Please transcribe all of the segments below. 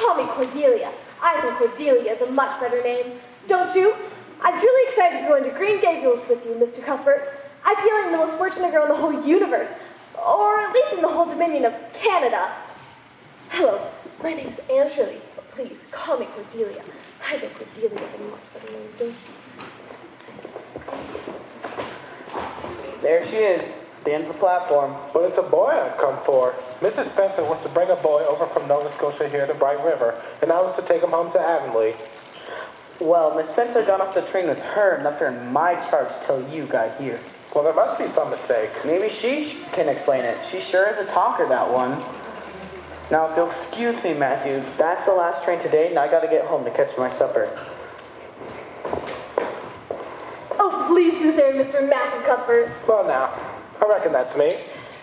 call me Cordelia. I think Cordelia is a much better name. Don't you? I'm truly excited to go into Green Gables with you, Mr. Cuthbert. I feel like I'm the most fortunate girl in the whole universe, or at least in the whole dominion of Canada. Hello, my name's Anne Shirley, but please call me Cordelia. I think Cordelia is a much better name, don't you? There she is, at the end of the platform. Well, it's a boy I've come for. Mrs. Spencer was to bring a boy over from Nova Scotia here to Bright River, and I was to take him home to Avonlea. Well, Miss Spencer got off the train with her and left her in my charge till you got here. Well, there must be some mistake. Maybe she can explain it. She sure is a talker, that one. Now, if you'll excuse me, Matthew, that's the last train today, and I gotta get home to catch my supper. Oh, please do say Mr. Matthew Cuthbert. Well, now, I reckon that's me.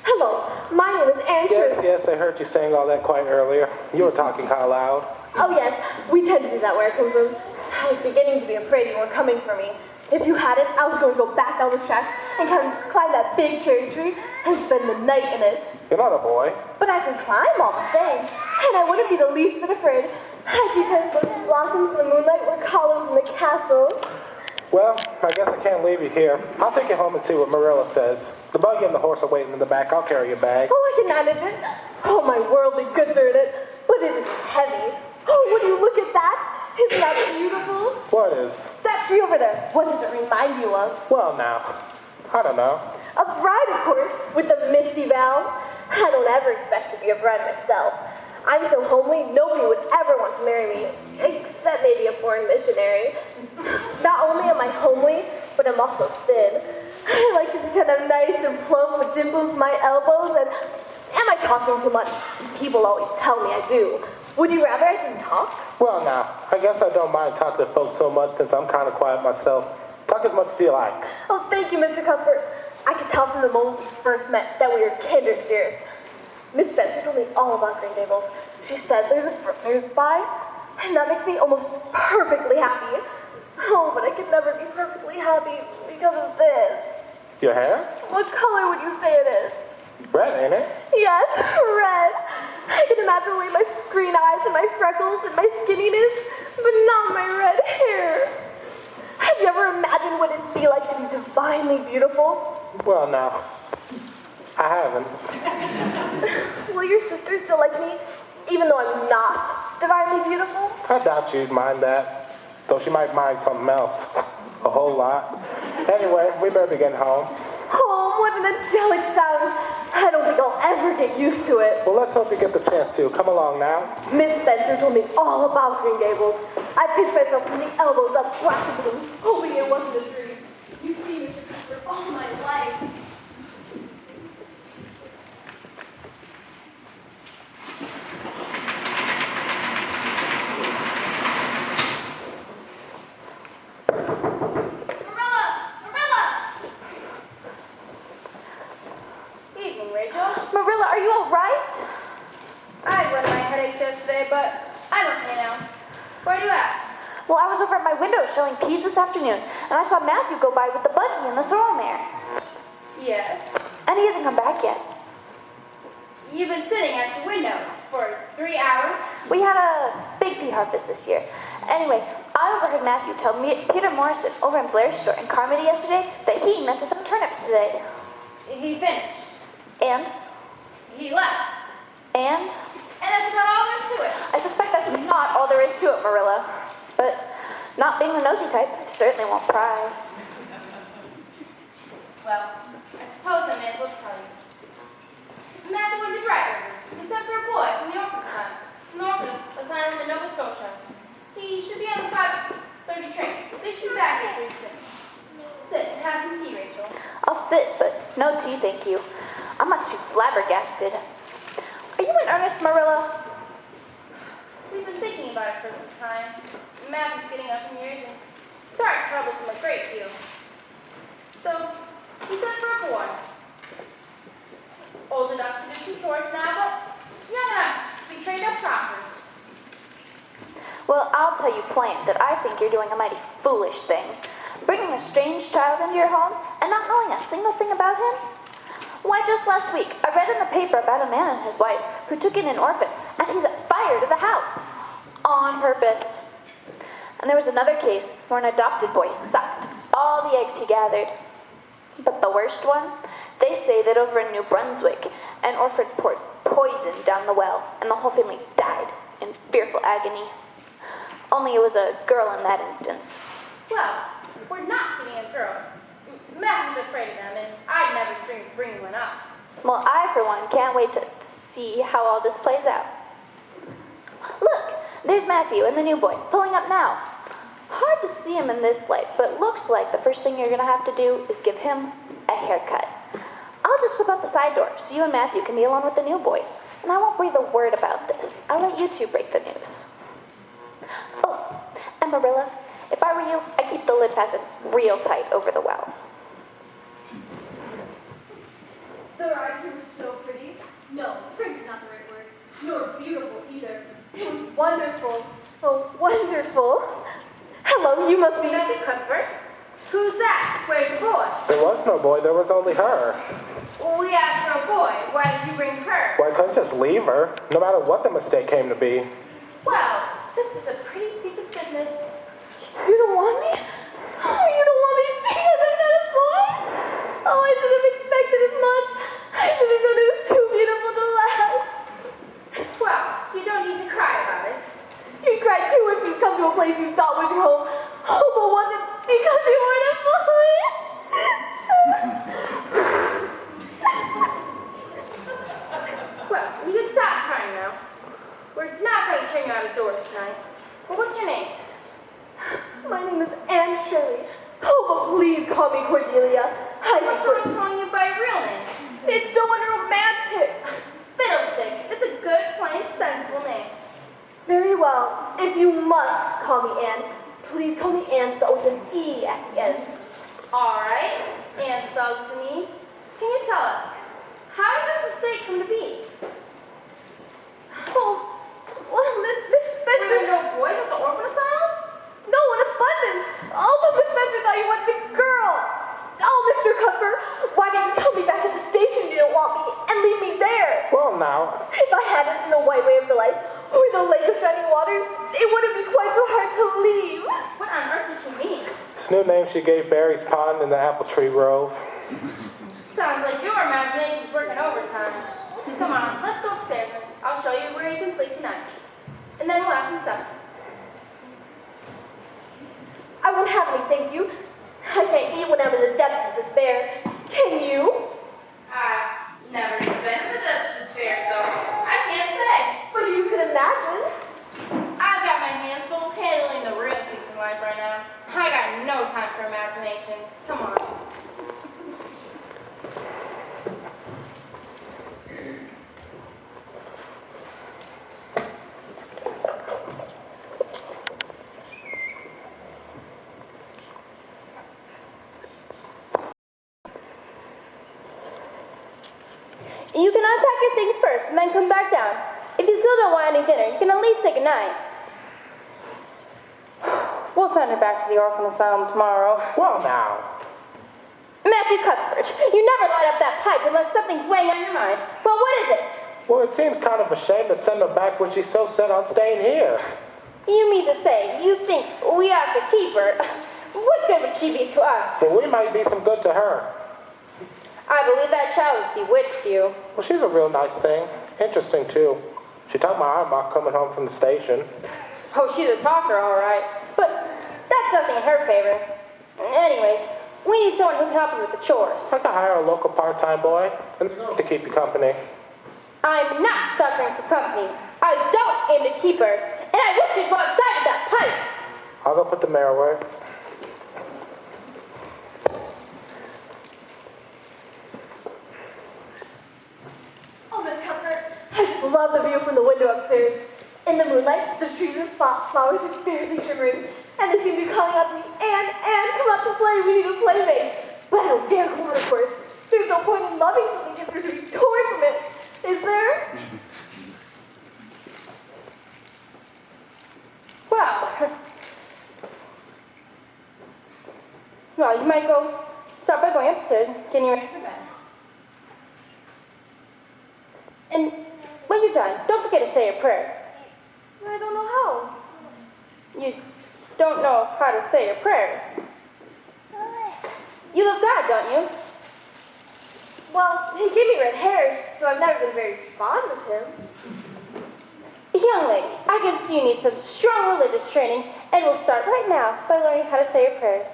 Hello, my name is Anne Shirley. Yes, I heard you saying all that quite earlier. You were talking kind of loud. Oh yes, we tend to do that where I come from. I was beginning to be afraid you were coming for me. If you hadn't, I was going to go back down the tracks and climb that big cherry tree and spend the night in it. You're not a boy. But I can climb all the same, and I wouldn't be the least bit afraid. I'd pretend the blossoms in the moonlight were columns in the castle. Well, I guess I can't leave you here. I'll take you home and see what Marilla says. The buggy and the horse are waiting in the back. I'll carry your bag. Oh, I can manage it. Oh, my worldly goods are in it, but it is heavy. Oh, would you look at that? Isn't that beautiful? What is? That tree over there. What does it remind you of? Well, now, I don't know. A bride, of course, with the misty vow. I don't ever expect to be a bride myself. I'm so homely, nobody would ever want to marry me, except maybe a foreign missionary. Not only am I homely, but I'm also thin. I like to pretend I'm nice and plump with dimples in my elbows, and am I talking too much? People always tell me I do. Would you rather I didn't talk? Well, now, I guess I don't mind talking to folks so much since I'm kind of quiet myself. Talk as much as you like. Oh, thank you, Mr. Cuthbert. I could tell from the moment we first met that we were kindred spirits. Miss Spencer told me all about Green Gables. She said there's a brook nearby, and that makes me almost perfectly happy. Oh, but I could never be perfectly happy because of this. Your hair? What color would you say it is? Red, ain't it? Yes, red. I can imagine away my green eyes and my freckles and my skinniness, but not my red hair. Have you ever imagined what it'd be like to be divinely beautiful? Well, now, I haven't. Will your sister still like me, even though I'm not divinely beautiful? I doubt you'd mind that, though she might mind something else. A whole lot. Anyway, we better be getting home. Oh, what an angelic sound. I don't think I'll ever get used to it. Well, let's hope you get the chance to. Come along now. Miss Spencer told me all about Green Gables. I pinched myself from the elbows up, practically, hoping it wasn't a dream. You've seen Mr. Cuthbert all my life. Marilla, are you all right? I had one of my headaches yesterday, but I'm okay now. Where are you at? Well, I was over at my window showing peas this afternoon, and I saw Matthew go by with the buggy and the sorrel mare. Yes. And he hasn't come back yet. You've been sitting at your window for 3 hours? We had a big pea harvest this year. Anyway, I overheard Matthew tell me Peter Morrison over in Blair's store in Carmody yesterday that he meant to sell turnips today. He finished. And? He left. And? And that's about all there is to it. I suspect that's not all there is to it, Marilla. But not being the nosy type, I certainly won't pry. Well, I suppose I may as well tell you. Matthew went to Bright River. He sent for a boy from the orphan asylum in Nova Scotia. He should be on the 5:30 train. They should be back here pretty soon. Sit and have some tea, Rachel. I'll sit, but no tea, thank you. I'm much too flabbergasted. Are you in earnest, Marilla? We've been thinking about it for some time. Matthew's getting up in years and Sark troubles him a great deal. So, he sent for a boy. Old enough to do some chores now, but young enough to be trained up properly. Well, I'll tell you plain that I think you're doing a mighty foolish thing. Bringing a strange child into your home and not knowing a single thing about him? Why, just last week, I read in the paper about a man and his wife who took in an orphan, and he's fired at the house. on purpose. And there was another case where an adopted boy sucked all the eggs he gathered. But the worst one? They say that over in New Brunswick, an orphan poured poison down the well, and the whole family died in fearful agony. Only it was a girl in that instance. Well, we're not getting a girl. Matthew's afraid of them, and I'd never dream of bringing one up. Well, I, for one, can't wait to see how all this plays out. Look, there's Matthew and the new boy, pulling up now. Hard to see him in this light, but looks like the first thing you're gonna have to do is give him a haircut. I'll just slip out the side door so you and Matthew can be alone with the new boy. And I won't breathe a word about this. I'll let you two break the news. Oh, and Marilla, if I were you, I'd keep the lid fastened real tight over the well. The ride here was so pretty. No, pretty's not the right word. Nor beautiful either. It was wonderful. Oh, wonderful. Hello, you must be... Matthew Cuthbert? Who's that? Where's the boy? There was no boy, there was only her. We asked for a boy. Why did you bring her? Well, I couldn't just leave her, no matter what the mistake came to be. Well, this is a pretty piece of business. You don't want me? Oh, you don't want me because I'm not a boy? Oh, I should have expected as much. I should have known it was too beautiful to last. Well, you don't need to cry about it. You'd cry too if you'd come to a place you thought was your home. Oh, but was it because you weren't a boy? Well, you can stop crying now. We're not going to turn you out of doors tonight. Well, what's your name? My name is Anne Shirley. Oh, but please call me Cordelia. What's wrong calling you by your real name? It's so unromantic. Fiddlestick. It's a good, plain, sensible name. Very well. If you must call me Anne, please call me Anne spelled with an E at the end. All right. And spelled with an E. Can you tell us, how did this mistake come to be? Oh, well, Miss Were Spencer... there no boys at the orphan asylum? No, in abundance. Oh, but Miss Spencer thought you wanted a girl. Oh, Mr. Cuthbert, why didn't you tell me back at the station you didn't want me and leave me there? Well, now, If I hadn't seen the white way of the life or the lake of shining waters, it wouldn't be quite so hard to leave. What on earth does she mean? this new name she gave Barry's Pond in the apple tree grove. Sounds like your imagination's working overtime. Come on, let's go upstairs and I'll show you where you can sleep tonight. And then we'll have some supper. I won't have any, thank you. I can't eat when I'm in the depths of despair. Can you? I've never even been in the depths of despair, so I can't say. But you can imagine. I've got my hands full handling the real things in life right now. I got no time for imagination. Come on. You can unpack your things first and then come back down. If you still don't want any dinner, you can at least say goodnight. We'll send her back to the orphan asylum tomorrow. Well, now, Matthew Cuthbert, you never light up that pipe unless something's weighing on your mind. Well, what is it? well, it seems kind of a shame to send her back when she's so set on staying here. You mean to say you think we have to keep her? What good would she be to us? Well, we might be some good to her. I believe that child has bewitched you. Well, she's a real nice thing. Interesting, too. She took my arm off coming home from the station. Oh, she's a talker, all right. But that's nothing in her favor. Anyways, we need someone who can help you with the chores. I could hire a local part-time boy and to keep you company. I'm not suffering for company. I don't aim to keep her. And I wish you'd go outside of that pipe. I'll go put the mare away. Oh, Miss Cuthbert, I just love the view from the window upstairs. In the moonlight, the trees and flowers are barely shimmering, and they seem to be calling out to me, Anne, come out to play, we need a playmate. But I don't dare come out, of course. There's no point in loving something if you're to be torn from it. Is there? Well, you might go start by going upstairs, getting ready for bed. And when you're done, don't forget to say your prayers. I don't know how. You don't know how to say your prayers. You love God, don't you? Well, he gave me red hair, so I've never been very fond of him. Young lady, I can see you need some strong religious training, and we'll start right now by learning how to say your prayers.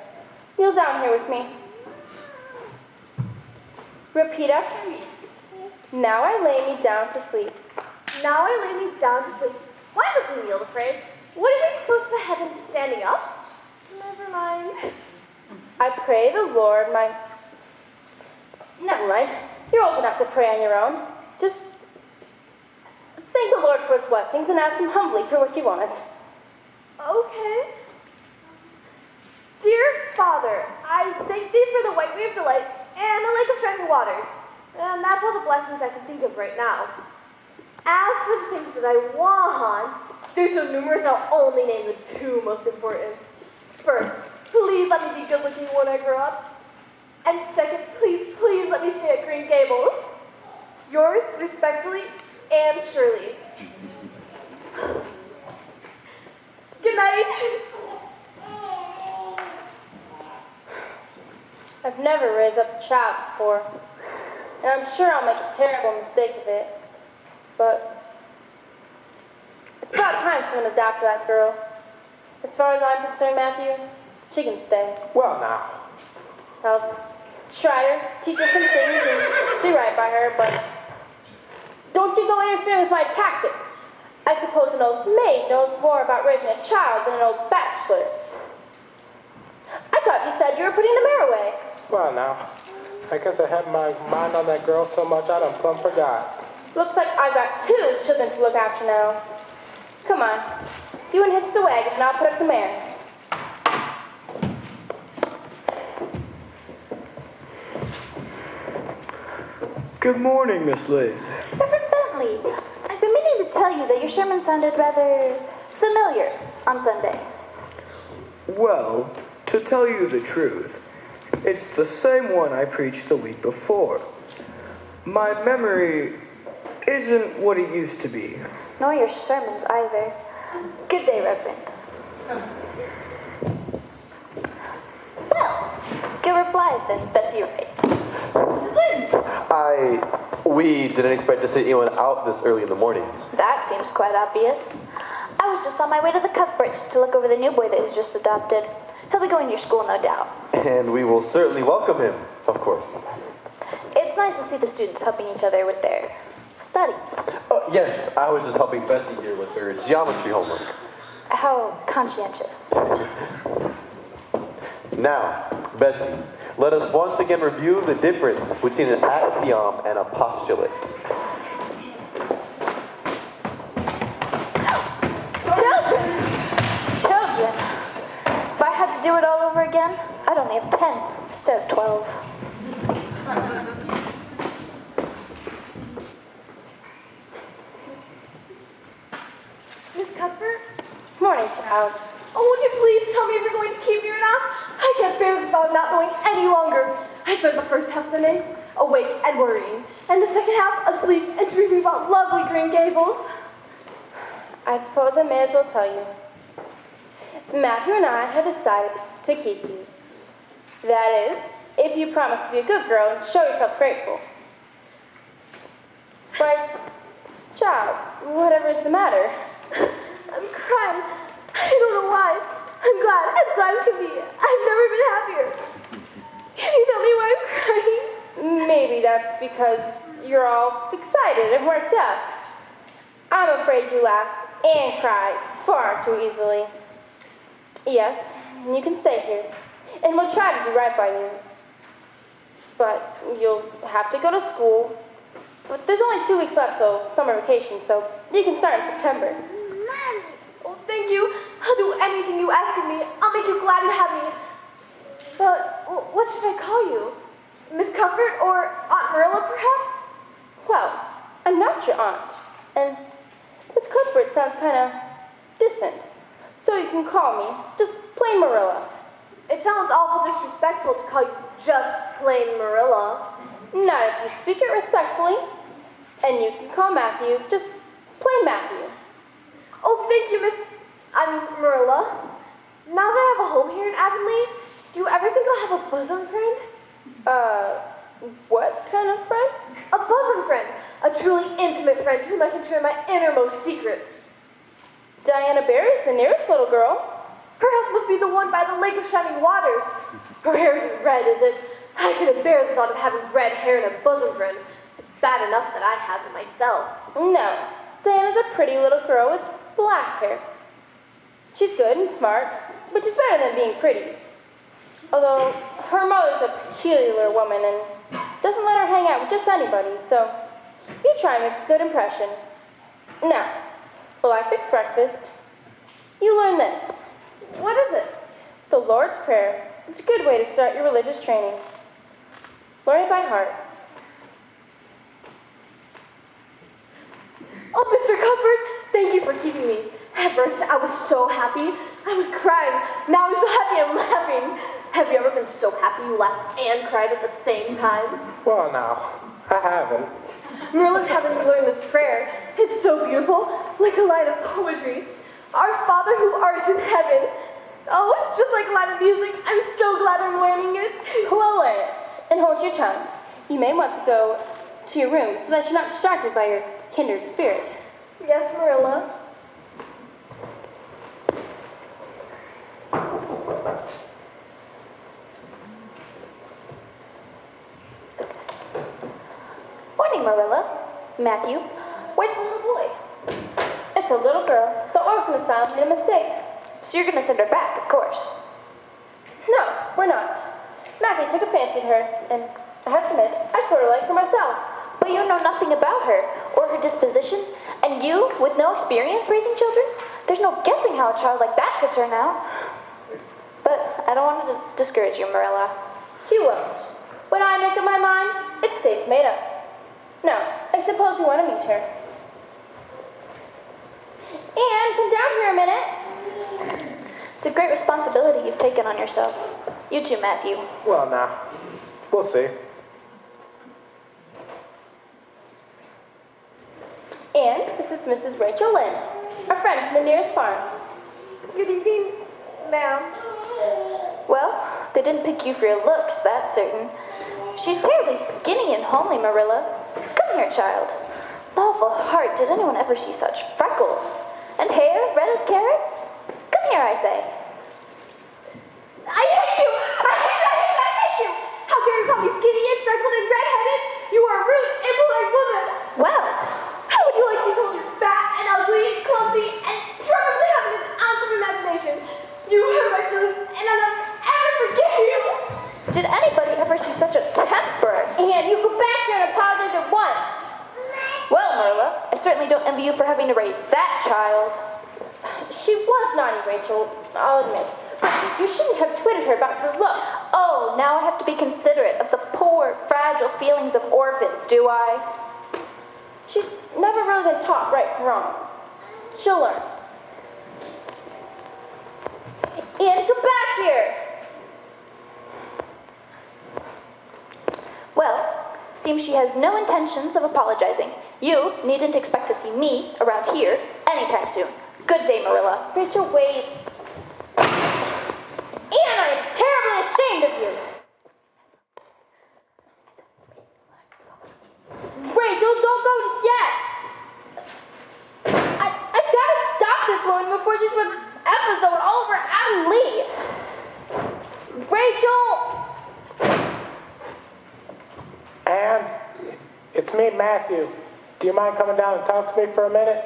Kneel down here with me. Repeat after me. Now I lay me down to sleep. Now I lay me down to sleep. Why must we kneel to pray? Wouldn't we be close to heaven standing up? Never mind. I pray the Lord my... Never mind. You're old enough to pray on your own. Just thank the Lord for his blessings and ask him humbly for what you want. Okay. Dear Father, I thank thee for the white wave delight and the lake of shining waters. And that's all the blessings I can think of right now. As for the things that I want, they're so numerous I'll only name the two most important. First, please let me be good looking when I grow up. And second, please let me stay at Green Gables. Yours, respectfully, Anne Shirley. Good night. I've never raised up a child before, and I'm sure I'll make a terrible mistake of it. But it's about time someone adopted that girl. As far as I'm concerned, Matthew, she can stay. Well, now. I'll try her, teach her some things, and do right by her, but don't you go interfering with my tactics. I suppose an old maid knows more about raising a child than an old bachelor. I thought you said you were putting the mare away. Well, now. I guess I had my mind on that girl so much I done plumb forgot. Looks like I've got two children to look after now. Come on, you and hitch the wagon and I'll put up the mare. Good morning, Miss Lee. Reverend Bentley, I've been meaning to tell you that your sermon sounded rather familiar on Sunday. Well, to tell you the truth, it's the same one I preached the week before. My memory isn't what it used to be. Nor your sermons either. Good day, Reverend. Well, good reply then, Bessie Wright. Mrs. Lynn. We didn't expect to see anyone out this early in the morning. That seems quite obvious. I was just on my way to the Cuthberts to look over the new boy that was just adopted. He'll be going to your school, no doubt. And we will certainly welcome him, of course. It's nice to see the students helping each other with their studies. Oh, yes, I was just helping Bessie here with her geometry homework. How conscientious. Now, Bessie, let us once again review the difference between an axiom and a postulate. Children! If I had to do it all over again, I'd only have 10 instead of 12. Miss Cuthbert? Morning, child. Oh, would you please tell me if you're going to keep me or not? I can't bear the thought of not knowing any longer. I spent the first half of the day awake and worrying, and the second half asleep and dreaming about lovely Green Gables. I suppose I may as well tell you. Matthew and I have decided to keep you. That is, if you promise to be a good girl and show yourself grateful. But, child, whatever is the matter? I'm crying. I don't know why. I'm glad as can be. I've never been happier. Can you tell me why I'm crying? Maybe that's because you're all excited and worked up. I'm afraid you laugh and cry far too easily. Yes, you can stay here, and we'll try to do right by you. But you'll have to go to school. But there's only 2 weeks left till summer vacation, so you can start in September. Oh, thank you. I'll do anything you ask of me. I'll make you glad to have me. But what should I call you? Miss Cuthbert or Aunt Marilla, perhaps? Well, I'm not your aunt, and Miss Cuthbert sounds kind of distant. So you can call me just plain Marilla. It sounds awful disrespectful to call you just plain Marilla. Not if you speak it respectfully. And you can call Matthew just plain Matthew. Oh, thank you, Miss... I mean, Marilla, now that I have a home here in Avonlea, do you ever think I'll have a bosom friend? What kind of friend? A bosom friend. A truly intimate friend to whom I can share my innermost secrets. Diana Barry's the nearest little girl. Her house must be the one by the Lake of Shining Waters. Her hair isn't red, is it? I couldn't bear the thought of having red hair and a bosom friend. It's bad enough that I have it myself. No, Diana's a pretty little girl with black hair. She's good and smart, which is better than being pretty. Although, her mother's a peculiar woman and doesn't let her hang out with just anybody, so you try and make a good impression. Now, while I fix breakfast, you learn this. What is it? The Lord's Prayer. It's a good way to start your religious training. Learn it by heart. Oh, Mr. Cuthbert, thank you for keeping me. At first, I was so happy. I was crying. Now I'm so happy I'm laughing. Have you ever been so happy you laughed and cried at the same time? Well, now, I haven't. Marilla's having me learn this prayer. It's so beautiful, like a line of poetry. Our Father who art in heaven. Oh, it's just like a line of music. I'm so glad I'm learning it. Well, learn it, and hold your tongue. You may want to go to your room so that you're not distracted by your kindred spirit. Yes, Marilla. Morning, Marilla. Matthew, where's the little boy? It's a little girl. The orphan asylum made a mistake. So you're gonna send her back, of course. No, we're not. Matthew took a fancy to her, and I have to admit, I sort of like her myself. But you know nothing about her, or her disposition, and you, with no experience raising children, there's no guessing how a child like that could turn out. But I don't want to discourage you, Marilla. You won't. When I make up my mind, it stays made up. Now, I suppose you want to meet her. And come down here a minute. It's a great responsibility you've taken on yourself. You too, Matthew. Well, now, we'll see. And this is Mrs. Rachel Lynn, a friend from the nearest farm. Good evening, ma'am. Well, they didn't pick you for your looks, that's certain. She's terribly skinny and homely, Marilla. Come here, child. Lawful heart, did anyone ever see such freckles? And hair red as carrots? Come here, I say. I hate you! I hate you! How dare you call me skinny and freckled and redheaded? You are a rude, impolite woman! Well, How would you like to be told you're fat and ugly, clumsy, and probably having an ounce of imagination? You hurt my feelings, and I'll never ever forgive you! did anybody ever see such a temper? And you go back here and apologize at once. Well, Marilla, I certainly don't envy you for having to raise that child. She was naughty, Rachel, I'll admit. But you shouldn't have twitted her about her looks. Oh, now I have to be considerate of the poor, fragile feelings of orphans, do I? She's never really been taught right from wrong. She'll learn. And come back here. Well, seems she has no intentions of apologizing. You needn't expect to see me around here anytime soon. Good day, Marilla. Rachel, wait. And I am terribly ashamed of you. Rachel, don't go just yet. I've got to stop this woman before she spreads this episode all over Avonlea. Rachel! And it's me, Matthew. Do you mind coming down and talk to me for a minute?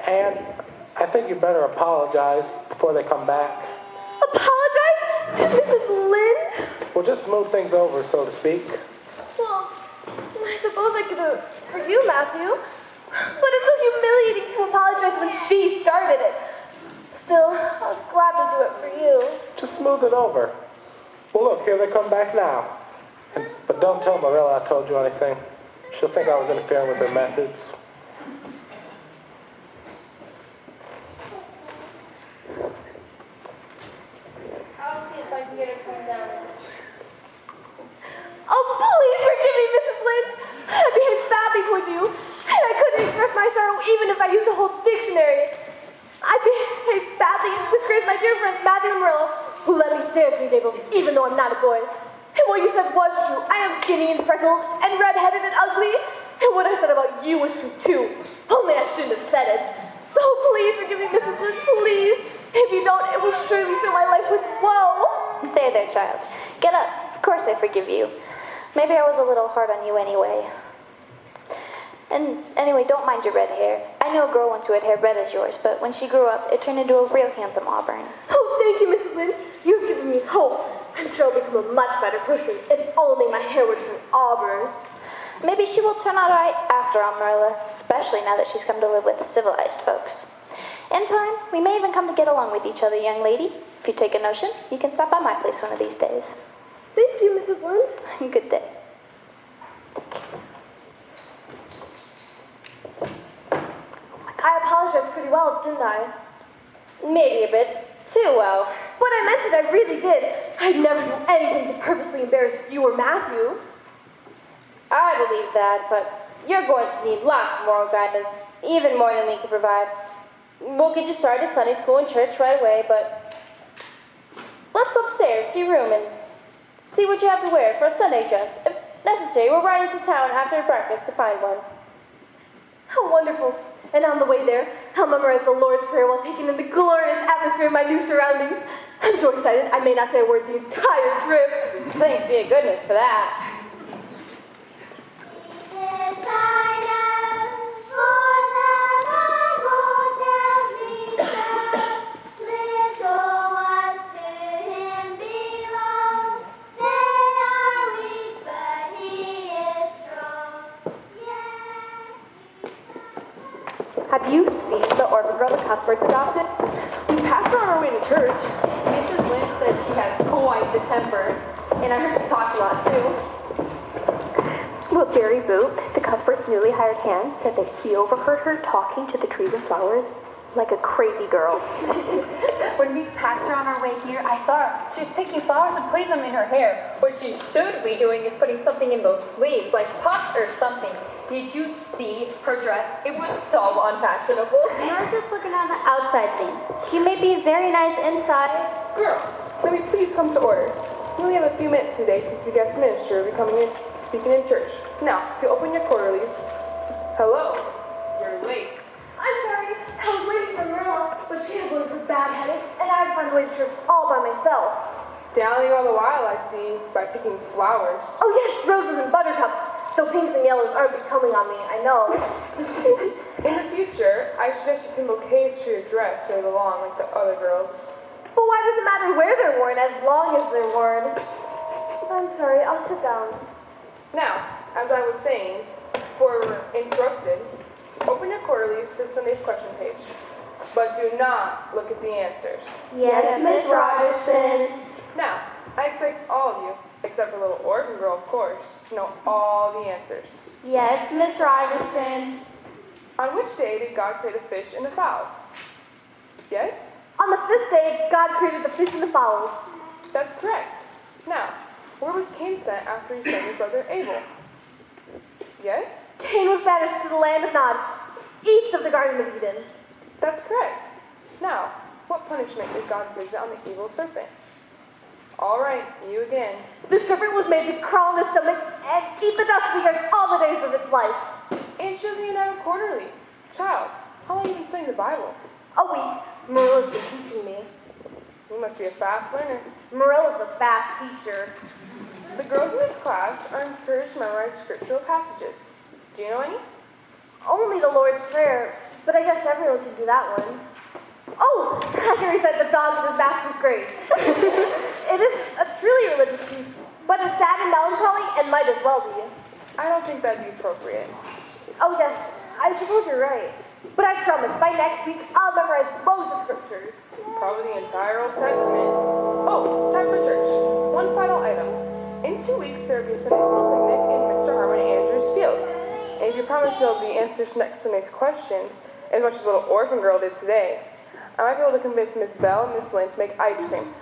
And I think you better apologize before they come back. Apologize to Mrs. Lynn? We'll just smooth things over, so to speak. Well, I suppose I could do it for you, Matthew. But it's so humiliating to apologize when she started it. Still, I'm glad to do it for you. Just smooth it over. Well, look, here they come back now. But don't tell Marilla I told you anything. She'll think I was interfering with her methods. missionary. I behaved badly and disgraced my dear friends Matthew and Marilla, who let me stay at Green Gables even though I'm not a boy. And what you said was true. I am skinny and freckled and red-headed and ugly. And what I said about you was true too. Only I shouldn't have said it. Oh, please forgive me, Mrs. Lynn, please. If you don't, it will surely fill my life with woe. There, child. Get up. Of course I forgive you. Maybe I was a little hard on you anyway. And anyway, don't mind your red hair. I knew a girl once who had hair red as yours, but when she grew up, it turned into a real handsome auburn. Oh, thank you, Mrs. Lynn. You've given me hope. I'm sure I'll become a much better person if only my hair would turn auburn. Maybe she will turn out all right after all, Marilla, especially now that she's come to live with civilized folks. In time, we may even come to get along with each other, young lady. If you take a notion, you can stop by my place one of these days. Thank you, Mrs. Lynn. Good day. I apologized pretty well, didn't I? Maybe a bit too well. But I meant it, I really did. I'd never do anything to purposely embarrass you or Matthew. I believe that, but you're going to need lots of moral guidance, even more than we can provide. We'll get you started at Sunday school and church right away, but let's go upstairs to your room and see what you have to wear for a Sunday dress. If necessary, we'll ride into town after breakfast to find one. How wonderful. And on the way there, I'll memorize the Lord's Prayer while taking in the glorious atmosphere of my new surroundings. I'm so excited, I may not say a word the entire trip. Thanks be to goodness for that. Have you seen the orphan girl the Cuthberts adopted? We passed her on our way to church. Mrs. Lynn said she has quite the temper, and I heard she talks a lot too. Well, Jerry Boot, the Cuthberts' newly hired hand, said that he overheard her talking to the trees and flowers like a crazy girl. When we passed her on our way here, I saw her. She was picking flowers and putting them in her hair. What she should be doing is putting something in those sleeves, like puffs or something. Did you see her dress? It was so unfashionable. You're just looking at the outside things. She may be very nice inside. Girls, let me please come to order. We only have a few minutes today since the guest minister will be coming in, speaking in church. Now, if you open your quarterlies. Hello. You're late. I'm sorry, I was waiting for Marilla, but she had one of her bad headaches, and I had to find a way to church all by myself. Dallying all the while, I see, by picking flowers. Oh yes, roses and buttercups. Though pinks and yellows aren't becoming on me, I know. In the future, I suggest you pin bouquets to your dress or the lawn like the other girls. But why does it matter where they're worn as long as they're worn? I'm sorry, I'll sit down. Now, as I was saying, before we were interrupted, open your quarterlies to Sunday's question page. But do not look at the answers. Yes, Miss Robertson. Now, I expect all of you, except for little orphan girl, of course, to know all the answers. Yes, Miss Robertson. On which day did God create the fish and the fowls? Yes? On the 5th day, God created the fish and the fowls. That's correct. Now, where was Cain sent after he sent his brother Abel? Yes? Cain was banished to the land of Nod, east of the Garden of Eden. That's correct. Now, what punishment did God visit on the evil serpent? All right, you again. The serpent was made to crawl on its stomach and eat the dust of the earth all the days of its life. And she doesn't even have a quarterly. Child, how long have you been studying the Bible? A week. Marilla's been teaching me. You must be a fast learner. Marilla's a fast teacher. The girls in this class are encouraged to memorize scriptural passages. Do you know any? Only the Lord's Prayer, but I guess everyone can do that one. Oh, I can recite the dog in his master's grave. It is a truly religious piece, but it's sad and melancholy and might as well be. I don't think that'd be appropriate. Oh yes, I suppose you're right. But I promise, by next week, I'll memorize loads of scriptures. Probably the entire Old Testament. Oh, time for church. One final item. In 2 weeks, there will be a Sunday school picnic in Mr. Harmon Andrews' field. And if you promise you'll be answers to next Sunday's questions, as much as little orphan girl did today, I might be able to convince Miss Bell and Miss Lynn to make ice cream.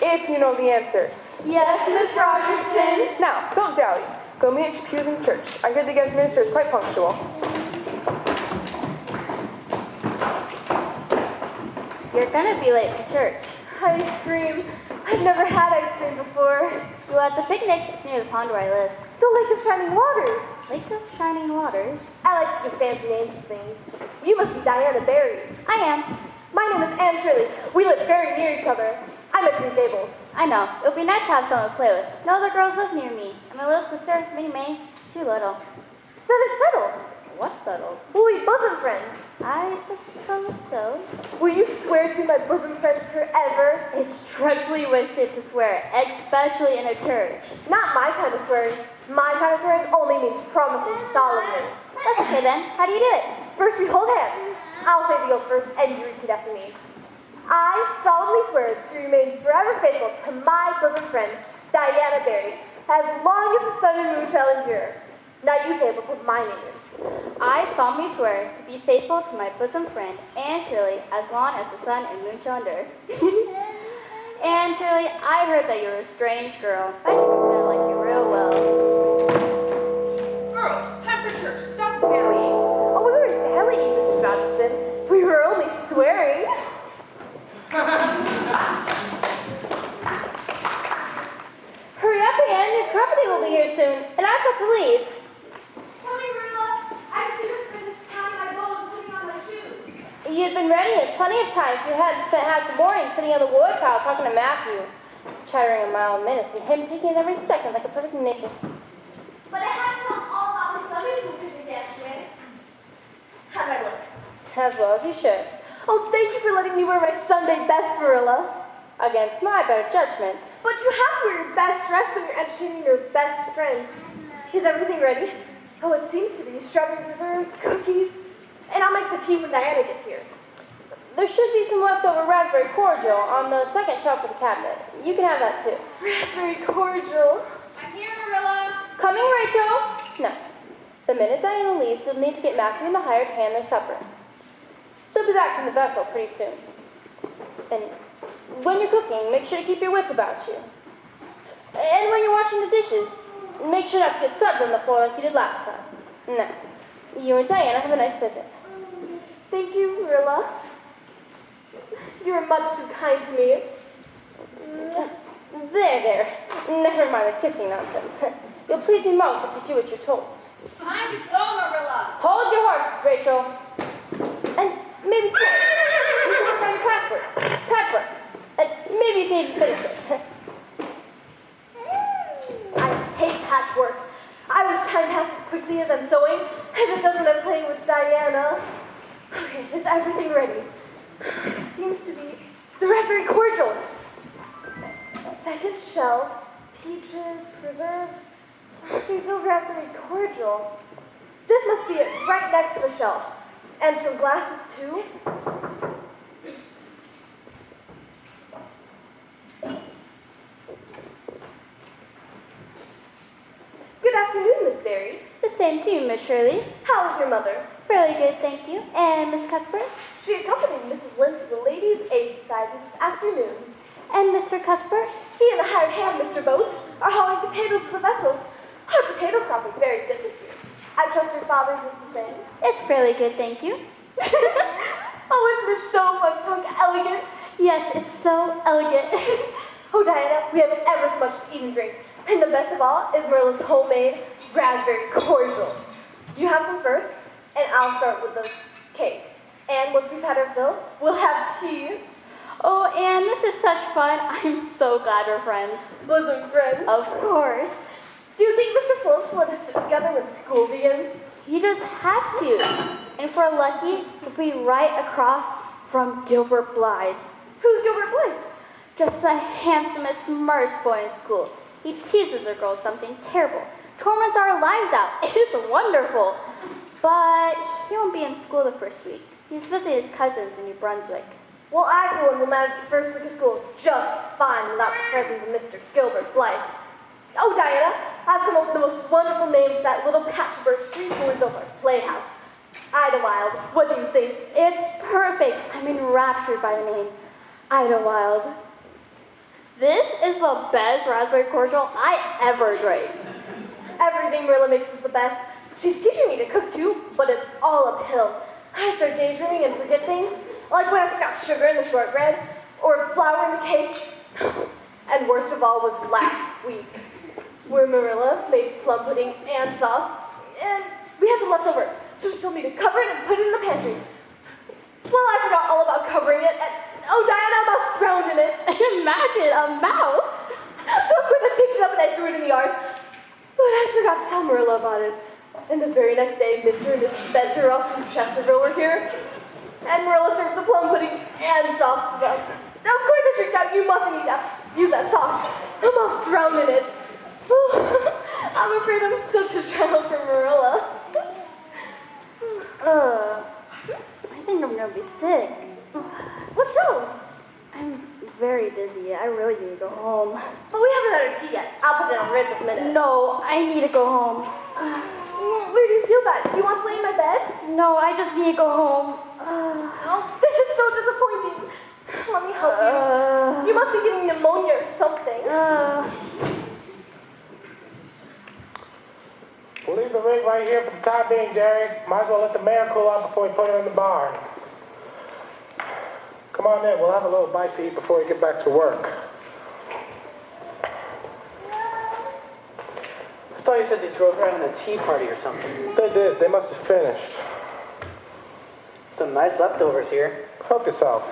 If you know the answers. Yes, Miss Rogerson. Now, don't dally. Go meet at your pews in church. I hear the guest minister is quite punctual. You're gonna be late for church. Ice cream. I've never had ice cream before. You at the picnic? It's near the pond where I live. The Lake of Shining Waters. Lake of Shining Waters? I like to give fancy names to things. You must be Diana Barry. I am. My name is Anne Shirley. We live very near each other. I'm at Green Gables. I know. It would be nice to have someone to play with. No other girls live near me. And my little sister, Minnie Mae, she's too little. Then it's settled. What's settled? We'll be bosom friends. I suppose so. Will you swear to be my bosom friend forever? It's dreadfully wicked to swear, especially in a church. Not my kind of swearing. My kind of swearing only means promising solemnly. That's okay then. How do you do it? First we hold hands. I'll say the oath first and you repeat after me. I solemnly swear to remain forever faithful to my bosom friend, Diana Barry, as long as the sun and moon shall endure. Now you say it, but put my name in. I solemnly swear to be faithful to my bosom friend, Anne Shirley, as long as the sun and moon shall endure. Anne Shirley, I heard that you're a strange girl. I think I'm gonna like you real well. Girls, time for church. Stop dallying. Oh, we were dallying, Mrs. Rogerson. We were only swearing. Hurry up, Anne. Your company will be here soon, and I've got to leave. Tell me, Rilla. I just finished tying my bow and putting on my shoes. You'd been ready in plenty of time if you hadn't spent half the morning sitting on the wood pile talking to Matthew, chattering a mile a minute, and him taking it every second like a perfect ninja. But I had to tell him all about my Sunday school picnic yesterday. How do I look? As well as you should. Oh, thank you for letting me wear my Sunday best, Marilla. Against my better judgment. But you have to wear your best dress when you're entertaining your best friend. Is everything ready? Oh, it seems to be. Strawberry preserves, cookies, and I'll make the tea when Diana gets here. There should be some leftover raspberry cordial on the second shelf of the cabinet. You can have that too. Raspberry cordial. I'm here, Marilla. Coming, Rachel? No. The minute Diana leaves, you'll need to get Matthew and the hired hand their supper. They'll be back from the vessel pretty soon. And when you're cooking, make sure to keep your wits about you. And when you're washing the dishes, make sure not to get suds on the floor like you did last time. Now, you and Diana have a nice visit. Thank you, Marilla. You are much too kind to me. There. Never mind the kissing nonsense. You'll please me most if you do what you're told. Time to go, Marilla. Hold your horses, Rachel. And maybe tonight, you can work on your patchwork. And maybe you can even finish it. I hate patchwork. I wish time passed as quickly as I'm sewing as it does when I'm playing with Diana. Okay, is everything ready? It seems to be the raspberry cordial. Second shelf, peaches, preserves. There's no raspberry cordial. This must be it, right next to the shelf. And some glasses too. Good afternoon, Miss Barry. The same to you, Miss Shirley. How is your mother? Fairly good, thank you. And Miss Cuthbert? She accompanied Mrs. Lynn to the Ladies' Aid Society this afternoon. And Mr. Cuthbert? He and the hired hand, Mr. Boats, are hauling potatoes to the vessel. Our potato crop is very good this year. I trust your father's is the same. It's fairly good, thank you. Oh, isn't it so fun to look elegant? Yes, it's so elegant. Oh, Diana, we have ever so much to eat and drink. And the best of all is Marilla's homemade raspberry cordial. You have some first, and I'll start with the cake. And once we've had our fill, we'll have tea. Oh, Anne, this is such fun. I'm so glad we're friends. Bosom friends. Of course. Do you think Mr. Phillips will let us sit together when school begins? He just has to. And if we're lucky, we'll be right across from Gilbert Blythe. Who's Gilbert Blythe? Just the handsomest, smartest boy in school. He teases the girls something terrible. Torments our lives out. It's wonderful. But he won't be in school the first week. He's visiting his cousins in New Brunswick. Well, I, for one, will manage the first week of school just fine without the presence of Mr. Gilbert Blythe. Oh, Diana, I've come up with the most wonderful name for that little patch of birch trees when we built our playhouse. Idlewild, what do you think? It's perfect. I'm enraptured by the name. Idlewild. This is the best raspberry cordial I ever drank. Everything Marilla makes is the best. She's teaching me to cook too, but it's all uphill. I start daydreaming and forget things. Like when I forgot sugar in the shortbread, or flour in the cake. And worst of all was last week, where Marilla made plum pudding and sauce, and we had some leftovers. So she told me to cover it and put it in the pantry. Well, I forgot all about covering it, and Diana almost drowned in it. Imagine a mouse. So of course I picked it up and I threw it in the yard. But I forgot to tell Marilla about it. And the very next day, Mr. and Mrs. Spencer Ross from Chesterville were here. And Marilla served the plum pudding and sauce to them. Of course I freaked out. You mustn't use that sauce. I almost drowned in it. Oh, I'm afraid I'm such a trial for Marilla. I think I'm gonna be sick. What's wrong? I'm very dizzy. I really need to go home. But we haven't had our tea yet. I'll put it on right this minute. No, I need to go home. Where do you feel bad? Do you want to lay in my bed? No, I just need to go home. Oh, this is so disappointing. Let me help you. You must be getting pneumonia or something. We'll leave the rig right here for the time being, Jerry. Might as well let the mare cool out before we put her in the barn. Come on in. We'll have a little bite to eat before we get back to work. I thought you said these girls were having a tea party or something. They did. They must have finished. Some nice leftovers here. Help yourself.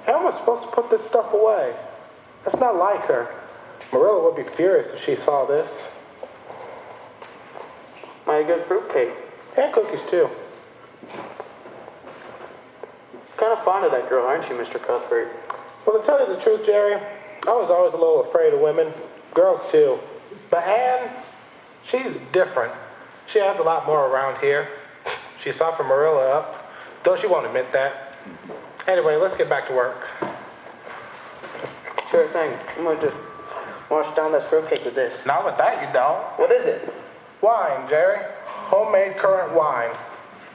How am I supposed to put this stuff away? That's not like her. Marilla would be furious if she saw this. My good fruitcake. And cookies, too. Kind of fond of that girl, aren't you, Mr. Cuthbert? Well, to tell you the truth, Jerry, I was always a little afraid of women. Girls, too. But Anne, she's different. She adds a lot more around here. She softened Marilla up, though she won't admit that. Anyway, let's get back to work. Sure thing. I'm gonna just wash down this fruitcake with this. Not with that, you don't. What is it? Wine, Jerry. Homemade currant wine.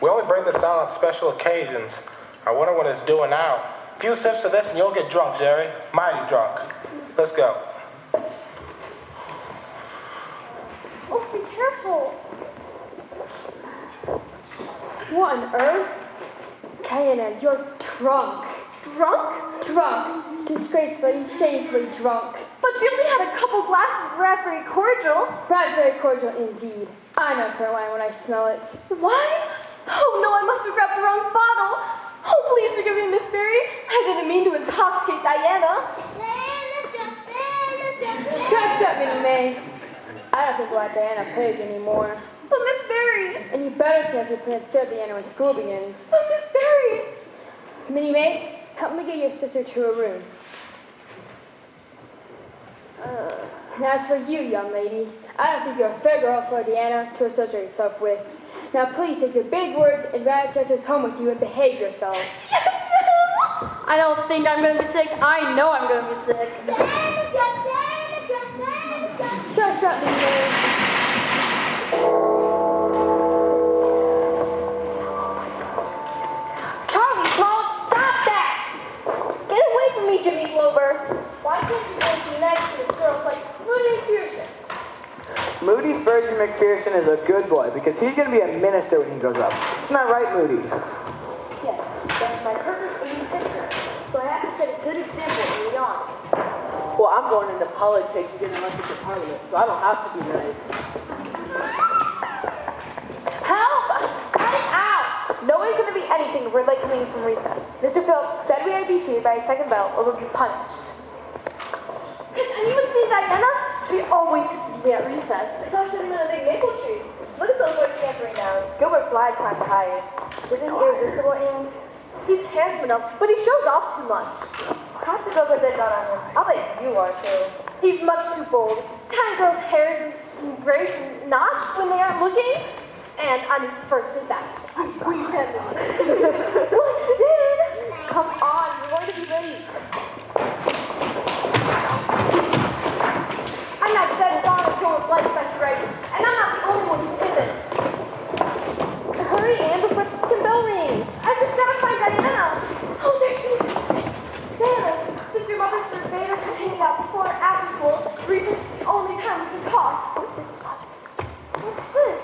We only bring this out on special occasions. I wonder what it's doing now. A few sips of this and you'll get drunk, Jerry. Mighty drunk. Let's go. Oh, be careful. What on earth? Diana, you're drunk. Drunk? Drunk. Disgracefully, shamefully drunk. But you only had a couple glasses of raspberry cordial. Raspberry cordial indeed. I know currant wine when I smell it. Wine? Oh no, I must have grabbed the wrong bottle. Oh, please forgive me, Miss Berry. I didn't mean to intoxicate Diana. Shut, Minnie May. I don't think we'll let Diana pig anymore. But Miss Berry. And you better catch your pants till Diana when school begins. But Miss Berry. Minnie May, help me get your sister to her room. And as for you, young lady, I don't think you're a fair girl for Diana to associate yourself with. Now please take your big words and Rochester's home with you and behave yourself. Yes, ma'am. I don't think I'm going to be sick. I know I'm going to be sick. Shut, Minnie May. Charlie, Paul, stop that! Get away from me, Jimmy Glover. Why can't you go be nice to this girl like Moody McPherson? Moody Spurgeon McPherson is a good boy because he's going to be a minister when he grows up. Isn't that right, Moody? Yes, that's my purpose in the picture. So I have to set a good example early on. Well, I'm going into politics and getting elected to Parliament, so I don't have to be nice. Help! Cut it out! No one's going to be anything if we're late coming from recess. Mr. Phillips said we had to be seated by a second bell or we'll be punished. Has anyone seen Diana? She always sees me at recess. I saw her sitting on a big maple tree. Look at those boys scampering down. Gilbert Blythe climbed the highest. Isn't he irresistible, Anne? He's handsome enough, but he shows off too much. Half the girls are dead on him. I'll bet you are too. He's much too bold. Tying girls' hair and braids and knots when they aren't looking. And on his first day back, he breathed at me. Well, he did. Come on, we're going to be late. I'm not dead on with Gilbert Blythe, that's right. And I'm not the only one who isn't. Hurry, Anne, before the second bell rings. I just gotta find Diana. Oh, there she is. Diana, since your mother forbade us from hanging out before or after school, recess is the only time we can talk. What's this?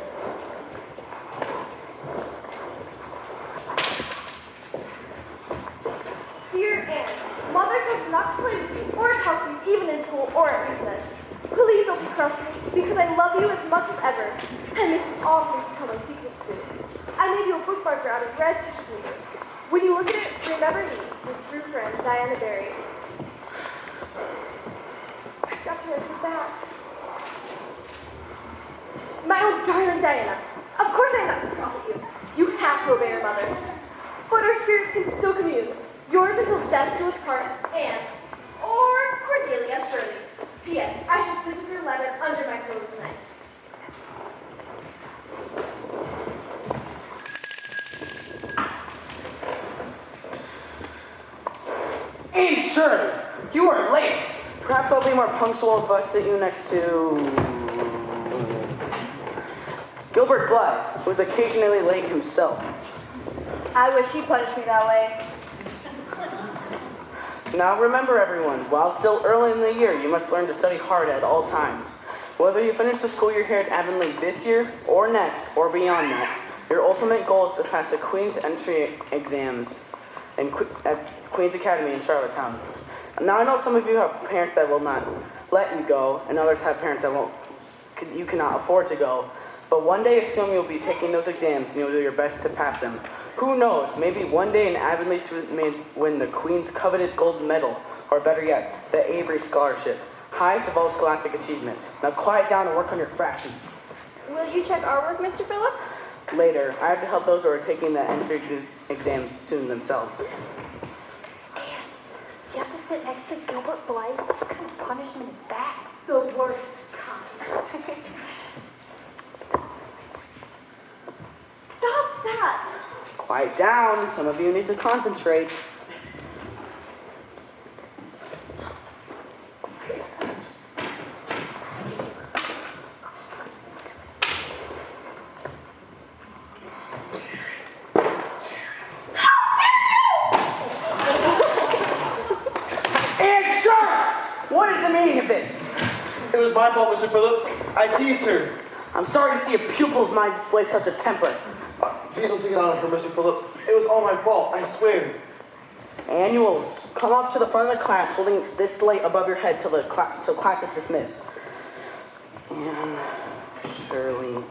not to play with you or talk to you even in school or at recess. Please don't be cross with me because I love you as much as ever. I miss you awfully to come and see you soon. I made you a bookmark out of red tissue paper. When you look at it, remember me, your true friend, Diana Berry. I've got to write you back. My own darling Diana. Of course I'm not cross at you. You have to obey your mother. But our spirits can still commune. Yours until death do us part, and, or Cordelia Shirley. P.S. I shall sleep with your letter under my pillow tonight. Hey, Shirley, you are late. Perhaps I'll be more punctual if I sit you next to Gilbert Blythe, who is occasionally late himself. I wish he punished me that way. Now remember, everyone, while still early in the year, you must learn to study hard at all times. Whether you finish the school year here at Avonlea this year, or next, or beyond that, your ultimate goal is to pass the Queen's Entry exams at Queen's Academy in Charlottetown. Now I know some of you have parents that will not let you go, and others have parents that you cannot afford to go. But one day, assume you'll be taking those exams and you'll do your best to pass them. Who knows, maybe one day an Avonlea student may win the Queen's coveted gold medal, or better yet, the Avery Scholarship, highest of all scholastic achievements. Now quiet down and work on your fractions. Will you check our work, Mr. Phillips? Later, I have to help those who are taking the entry exams soon themselves. You have to sit next to Gilbert Blythe? What kind of punishment is that? The worst kind. Stop that! Quiet down, some of you need to concentrate. What is the meaning of this? It was my fault, Mr. Phillips. I teased her. I'm sorry to see a pupil of mine display such a temper. Please don't take it on her, Mr. Phillips. It was all my fault, I swear. Annuals, come up to the front of the class holding this slate above your head till class is dismissed. And Shirley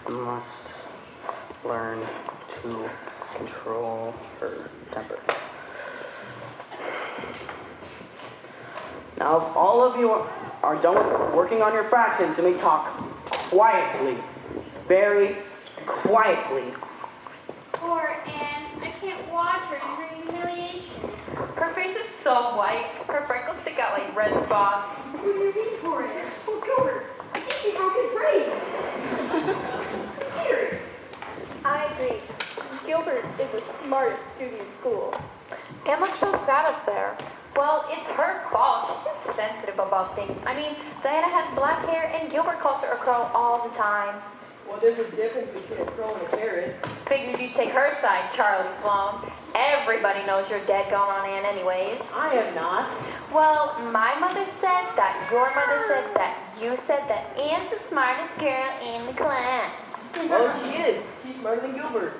must learn to control her temper. Now, if all of you are done with working on your fractions, you may talk quietly, very quietly. Poor Anne. I can't watch her in her humiliation. Her face is so white. Her freckles stick out like red spots. What do you mean, poor Anne? Oh, Gilbert, I think he broke his brain. I'm serious. I agree. Gilbert is the smartest student in school. Anne looks so sad up there. Well, it's her fault. She's too sensitive about things. I mean, Diana has black hair and Gilbert calls her a crow all the time. Well, there's a difference between a crow and a carrot. Figured you'd take her side, Charlie Sloan. Everybody knows you're dead gone on Anne anyways. I am not. Well, my mother said that, your mother said that, you said that Anne's the smartest girl in the class. Oh, she is. She's smarter than Gilbert.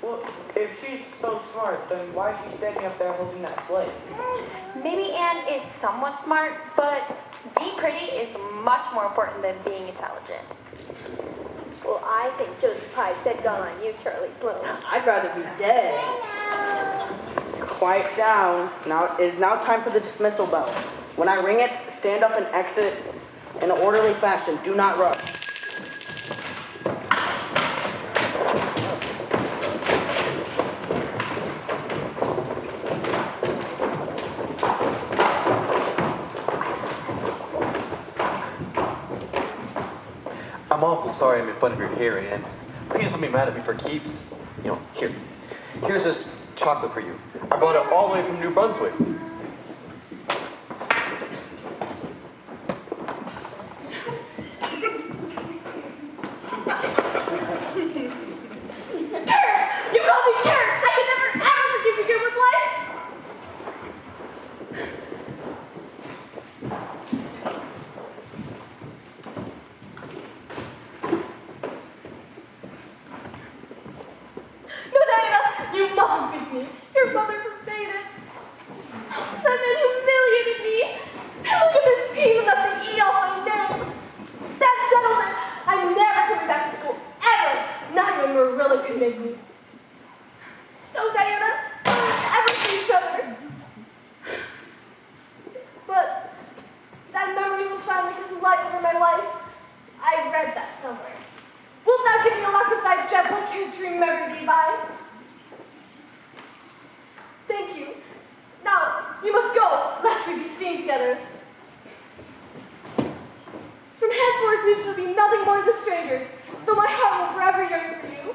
Well, if she's so smart, then why is she standing up there holding that slate? Maybe Anne is somewhat smart, but being pretty is much more important than being intelligent. Well, I think Joseph Pye's dead gone on you, Charlie Sloan. I'd rather be dead. Quiet down. Now it is now time for the dismissal bell. When I ring it, stand up and exit in an orderly fashion. Do not rush. I'm awful sorry I'm in front of your hair, Anne. Please don't be mad at me for keeps. You know, here's this chocolate for you. I brought it all the way from New Brunswick. You called me Derek! I can never ever forgive you, Gilbert Blythe! No, Diana! You mustn't beat me! Your mother forbade it! I've been humiliated I dream every day by. Thank you. Now, you must go, lest we be seen together. From henceforth, we shall be nothing more than strangers, though my heart will forever yearn for you.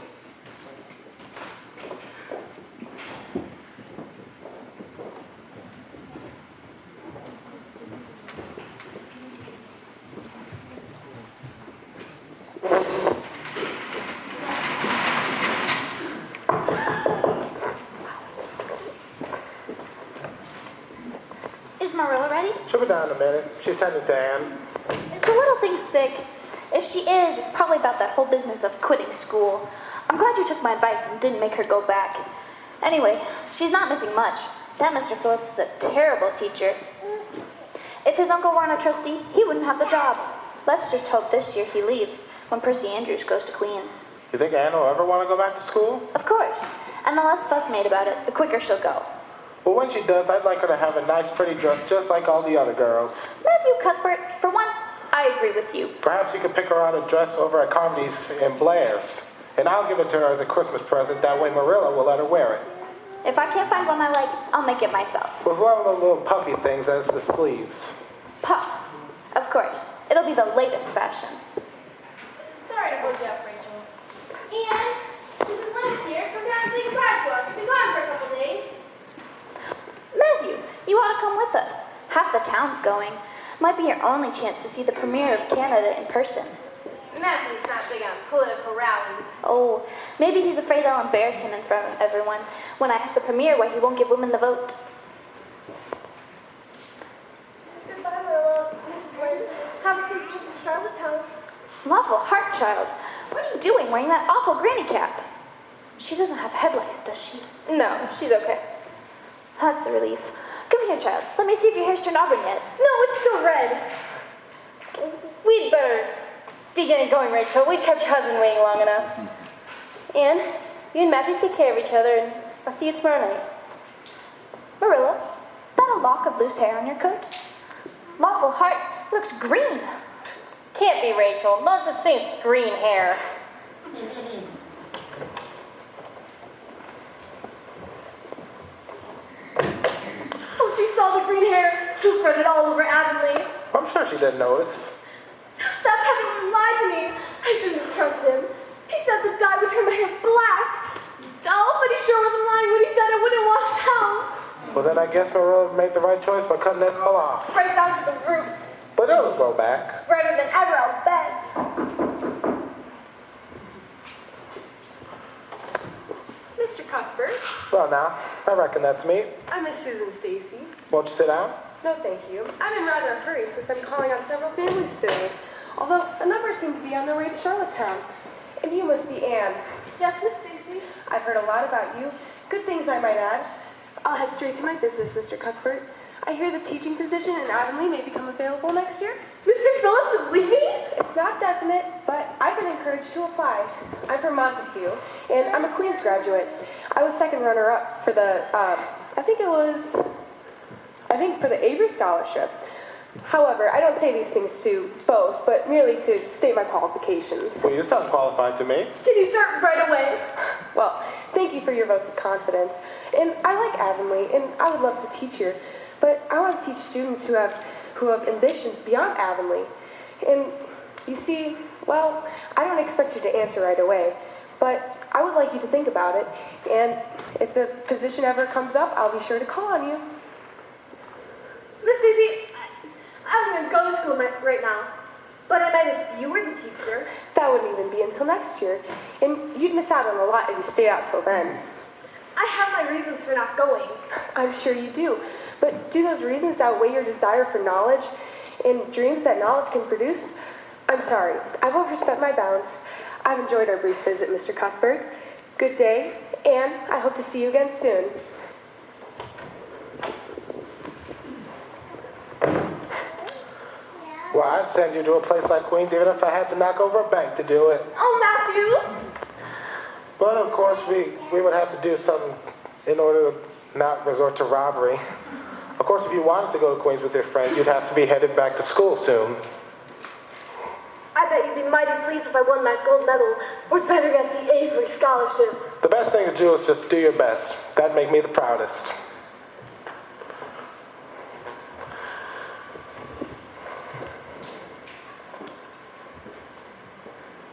Is Marilla ready? She'll be down in a minute. She's sending to Anne. Is the little thing sick? If she is, it's probably about that whole business of quitting school. I'm glad you took my advice and didn't make her go back. Anyway, she's not missing much. That Mr. Phillips is a terrible teacher. If his uncle weren't a trustee, he wouldn't have the job. Let's just hope this year he leaves when Percy Andrews goes to Queens. You think Anne will ever want to go back to school? Of course. And the less fuss made about it, the quicker she'll go. Well, when she does, I'd like her to have a nice, pretty dress just like all the other girls. Matthew Cuthbert, for once, I agree with you. Perhaps you could pick her out a dress over at Carmody's in Blair's. And I'll give it to her as a Christmas present. That way Marilla will let her wear it. If I can't find one I like, I'll make it myself. With one of the little puffy things as the sleeves. Puffs. Of course. It'll be the latest fashion. Sorry to hold you up, Rachel. And Mrs. Lynn's here. Come down and say goodbye to us. We'll be gone for a couple days. Matthew, you ought to come with us. Half the town's going. Might be your only chance to see the premiere of Canada in person. Matthew's not big on political rallies. Oh, maybe he's afraid I'll embarrass him in front of everyone when I ask the premier why he won't give women the vote. Goodbye, Marilla. Mrs. Lynn. Have a safe trip to Charlottetown. Lawful heart, child. What are you doing wearing that awful granny cap? She doesn't have headlights, does she? No, she's okay. That's a relief. Come here, child. Let me see if your hair's turned auburn yet. No, it's still red. We'd better be getting going, Rachel. We've kept your husband waiting long enough. And you and Matthew take care of each other, and I'll see you tomorrow night. Marilla, is that a lock of loose hair on your coat? Lawful heart looks green. Can't be, Rachel. No such thing as green hair. Oh, she saw the green hair. She spread it all over Avonlea. I'm sure she didn't notice. That peasant lied to me. I shouldn't have trusted him. He said the dye would turn my hair black. Oh, but he sure wasn't lying when he said it wouldn't wash out. Well, then I guess Marilla made the right choice by cutting it all off. Right down to the roots. But it'll grow back. Brighter than ever, I'll bet. Mr. Cuthbert, Well, now, I reckon that's me. I'm Miss Susan Stacy. Won't you sit down? No, thank you. I'm in rather a hurry since I'm calling on several families today, although a number seem to be on their way to Charlottetown. And you must be Anne. Yes, Miss Stacy. I've heard a lot about you. Good things, I might add. I'll head straight to my business, Mr. Cuthbert. I hear the teaching position in Avonlea may become available next year. Mr. Phillips is leaving? It's not definite, but I've been encouraged to apply. I'm from Montague, and I'm a Queens graduate. I was second runner-up for the, I think for the Avery Scholarship. However, I don't say these things to boast, but merely to state my qualifications. Well, you sound qualified to me. Can you start right away? Well, thank you for your votes of confidence. And I like Avonlea, and I would love to teach here. But I want to teach students who have ambitions beyond Avonlea. And you see, well, I don't expect you to answer right away, but I would like you to think about it. And if the position ever comes up, I'll be sure to call on you. Miss Stacy, I'm going to go to school right now. But I meant if you were the teacher. That wouldn't even be until next year. And you'd miss out on a lot if you stayed out till then. I have my reasons for not going. I'm sure you do. But do those reasons outweigh your desire for knowledge and dreams that knowledge can produce? I'm sorry, I've overstepped my bounds. I've enjoyed our brief visit, Mr. Cuthbert. Good day, and I hope to see you again soon. Well, I'd send you to a place like Queens even if I had to knock over a bank to do it. Oh, Matthew! But of course, we would have to do something in order to not resort to robbery. Of course, if you wanted to go to Queens with your friends, you'd have to be headed back to school soon. I bet you'd be mighty pleased if I won that gold medal worth better get the Avery Scholarship. The best thing to do is just do your best. That'd make me the proudest.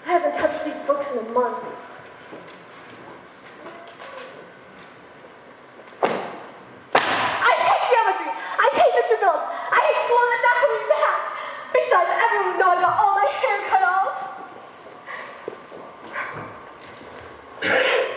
I haven't touched these books in a month. I hate geometry! I hate Mr. Phillips! I hate school and not coming back! Besides, everyone would know I got all my hair cut off!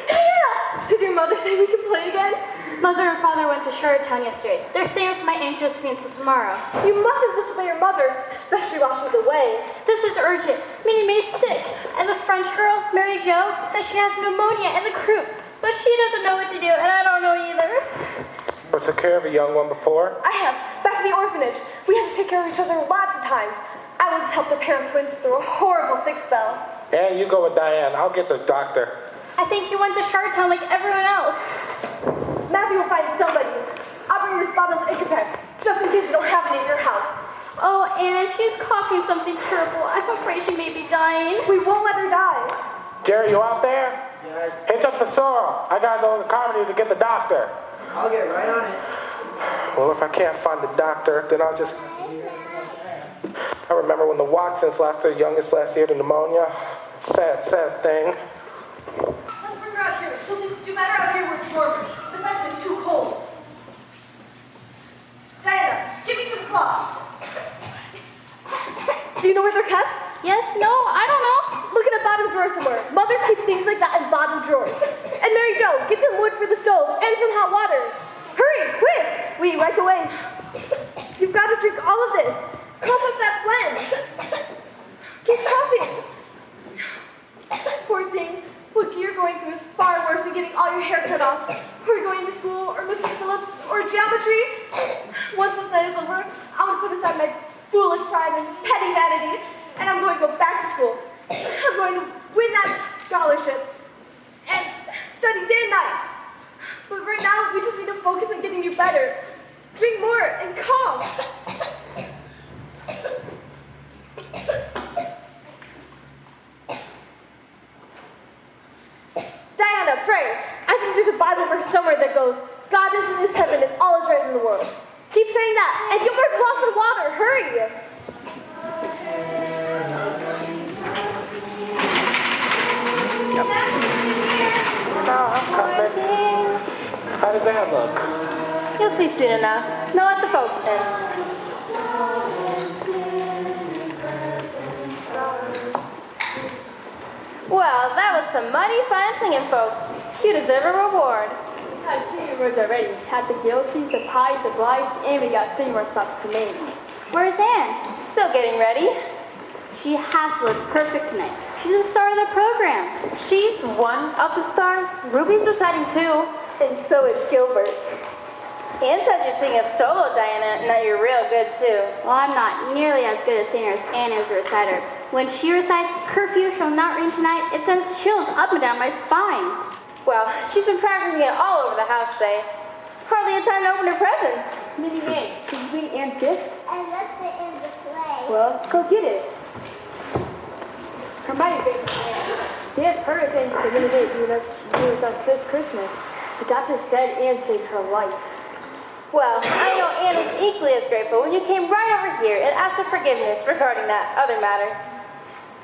Diana! Did your mother say we can play again? Mother and father went to Charlottetown yesterday. They're staying with my Aunt Josephine until tomorrow. You mustn't disobey your mother, especially while she's away. This is urgent. Minnie Mae's sick, and the French girl, Mary Jo, says she has pneumonia in the croup. But she doesn't know what to do, and I don't know either. Was took care of a young one before? I have. Back in the orphanage. We had to take care of each other lots of times. I once helped a pair of twins through a horrible sick spell. And you go with Diane. I'll get the doctor. I think you went to Charlottetown like everyone else. Matthew will find somebody. I'll bring this bottle of Icapet, just in case you don't have it in your house. Oh, and she's coughing something terrible. I'm afraid she may be dying. We won't let her die. Jerry, you out there? Yes. Hitch up the sorrel. I gotta go to the Carmody to get the doctor. I'll get right on it. Well, if I can't find the doctor, then I'll just... I remember when the Watsons lost their youngest last year to pneumonia. Sad, sad thing. Let's bring her out here. She'll do better out here with George. The bed is too cold. Diana, give me some cloths. Do you know where they're kept? Yes, no, I don't know. Look in a bottom drawer somewhere. Mothers keep things like that in bottom drawers. And Mary Jo, get some wood for the stove and some hot water. Hurry, quick! We right away. You've got to drink all of this. Cough up that phlegm. Keep coughing. Poor thing. What you're going through is far worse than getting all your hair cut off, or going to school, or Mr. Phillips, or geometry. Once this night is over, I'm going to put aside my foolish pride and petty vanity, and I'm going to go back to school. I'm going to win that scholarship and study day and night. But right now, we just need to focus on getting you better. Drink more and cough. Diana, pray. I think there's a Bible verse somewhere that goes, God is in his heaven and all is right in the world. Keep saying that, and get more cloths and water. Hurry. How does that look? You'll see soon enough. Now let the folks in. Well, that was some mighty fine singing, folks. You deserve a reward. Had 2 awards already. Had the Gilseys, the Pies, the Blythes, and we got 3 more stops to make. Where's Anne? Still getting ready. She has to look perfect tonight. She's the star of the program. She's one of the stars. Ruby's reciting too. And so is Gilbert. Anne says you're singing a solo, Diana, and that you're real good too. Well, I'm not nearly as good a singer as Anne is a reciter. When she recites, "Curfew shall not ring tonight," it sends chills up and down my spine. Well, she's been practicing it all over the house today. Hardly had time to open her presents. Minnie Mae, did you bring Anne's gift? I left it in the sleigh. Well, go get it. Hermione baked Anne. They had heard things for Minnie Mae do with us this Christmas. The doctor said Anne saved her life. Well, I know Anne was equally as grateful when you came right over here and asked for forgiveness regarding that other matter.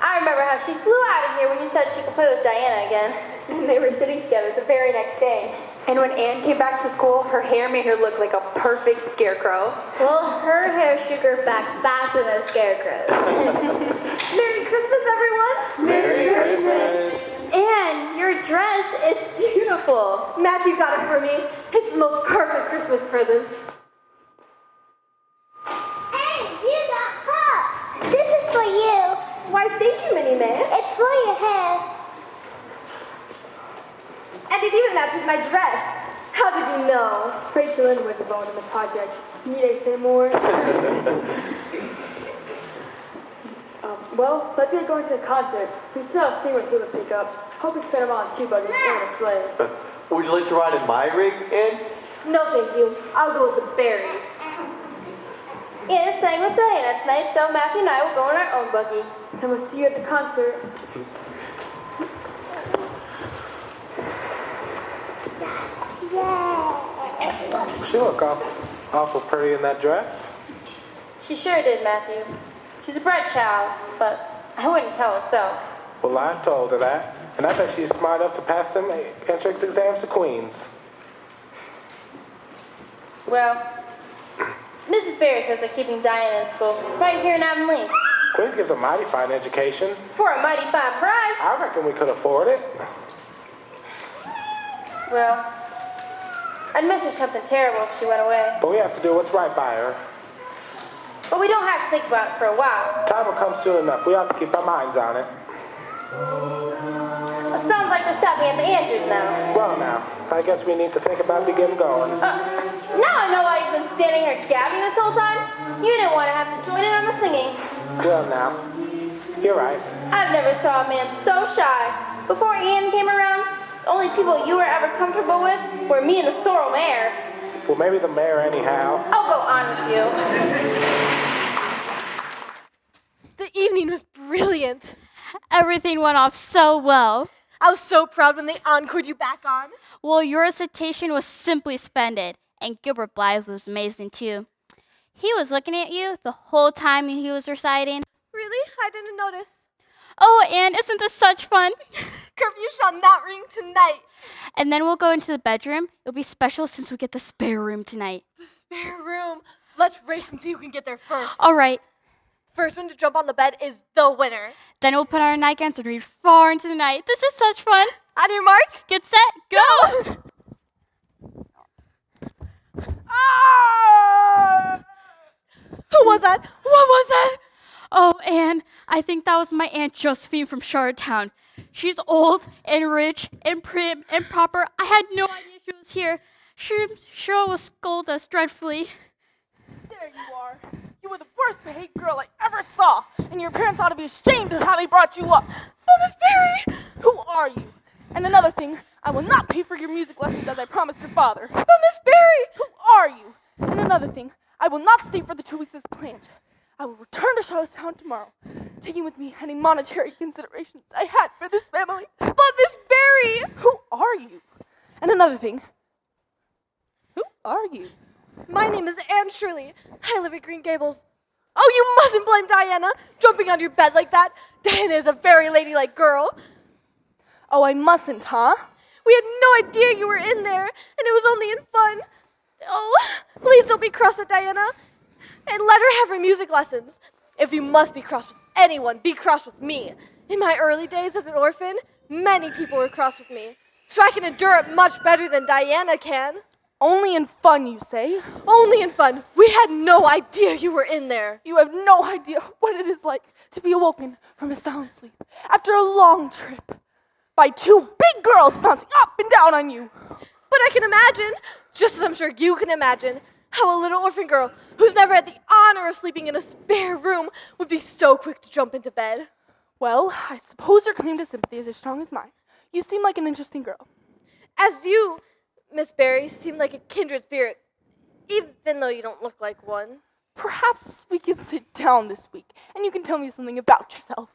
I remember how she flew out of here when you said she could play with Diana again. And they were sitting together the very next day. And when Anne came back to school, her hair made her look like a perfect scarecrow. Well, her hair should grow back faster than a scarecrow's. Merry Christmas, everyone! Merry Christmas. Anne, your dress, it's beautiful. Matthew got it for me. It's the most perfect Christmas present. Hey, you got puffs. This is for you. Why, thank you, Minnie Mae. It's for your hair. And it even matches my dress. How did you know? Rachel Lynn was involved in the project. Need I say more? Well, let's get going to the concert. We still have 3 more people to pick up. Hope we fit them all in 2 buses and a sleigh. Would you like to ride in my rig, Anne? No, thank you. I'll go with the berries. Anne is staying with Diana tonight, so Matthew and I will go in our own buggy. And we'll see you at the concert. She looked awful pretty in that dress. She sure did, Matthew. She's a bright child, but I wouldn't tell her so. Well, I told her that, and I bet she's smart enough to pass them entrance exams to Queens. Well, Mrs. Barry says they're keeping Diana in school right here in Avonlea. Queens gives a mighty fine education. For a mighty fine price. I reckon we could afford it. Well, I'd miss her something terrible if she went away. But we have to do what's right by her. But we don't have to think about it for a while. Time will come soon enough. We have to keep our minds on it. It sounds like they're stopping at the Andrews now. Well, now, I guess we need to think about getting going. Now I know why you've been standing here gabbing this whole time. You didn't want to have to join in on the singing. Well, now, you're right. I've never saw a man so shy. Before Ian came around, the only people you were ever comfortable with were me and the sorrel mare. Well, maybe the mayor anyhow. I'll go on with you. The evening was brilliant. Everything went off so well. I was so proud when they encored you back on. Well, your recitation was simply splendid, and Gilbert Blythe was amazing too. He was looking at you the whole time he was reciting. Really? I didn't notice. Oh, and isn't this such fun? Curfew shall not ring tonight. And then we'll go into the bedroom. It'll be special since we get the spare room tonight. The spare room. Let's race and see who can get there first. All right. First one to jump on the bed is the winner. Then we'll put our nightgowns and read far into the night. This is such fun. On your mark. Get set. Go. Ah! Who was that? What was that? Oh, Anne, I think that was my Aunt Josephine from Charlottetown. She's old and rich and prim and proper. I had no idea she was here. She sure will scold us dreadfully. There you are. You were the worst behaved girl I ever saw, and your parents ought to be ashamed of how they brought you up. Oh, Miss Barry! Who are you? And another thing, I will not pay for your music lessons as I promised your father. But Miss Barry! Who are you? And another thing, I will not stay for the 2 weeks as planned. I will return to Charlottetown tomorrow, taking with me any monetary considerations I had for this family. But Miss Barry! Who are you? And another thing, who are you? My name is Anne Shirley. I live at Green Gables. Oh, you mustn't blame Diana, jumping on your bed like that. Diana is a very ladylike girl. Oh, I mustn't, huh? We had no idea you were in there, and it was only in fun. Oh, please don't be cross at Diana. And let her have her music lessons. If you must be cross with anyone, be cross with me. In my early days as an orphan, many people were cross with me. So I can endure it much better than Diana can. Only in fun, you say? Only in fun. We had no idea you were in there. You have no idea what it is like to be awoken from a sound sleep after a long trip by two big girls bouncing up and down on you. But I can imagine, just as I'm sure you can imagine, how a little orphan girl who's never had the honor of sleeping in a spare room would be so quick to jump into bed. Well, I suppose your claim to sympathy is as strong as mine. You seem like an interesting girl. As you, Miss Barry, seem like a kindred spirit, even though you don't look like one. Perhaps we could sit down this week, and you can tell me something about yourself.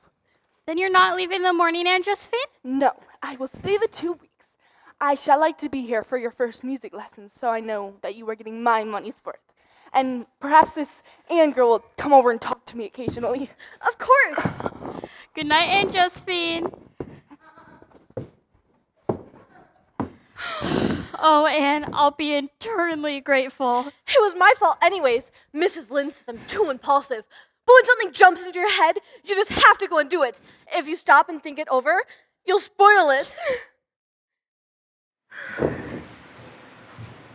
Then you're not leaving in the morning, Aunt Josephine? No, I will stay the 2 weeks. I shall like to be here for your first music lessons, so I know that you are getting my money's worth. And perhaps this Anne girl will come over and talk to me occasionally. Of course. Good night, Aunt Josephine. Oh, Anne, I'll be eternally grateful. It was my fault anyways. Mrs. Lynde said I'm too impulsive. But when something jumps into your head, you just have to go and do it. If you stop and think it over, you'll spoil it.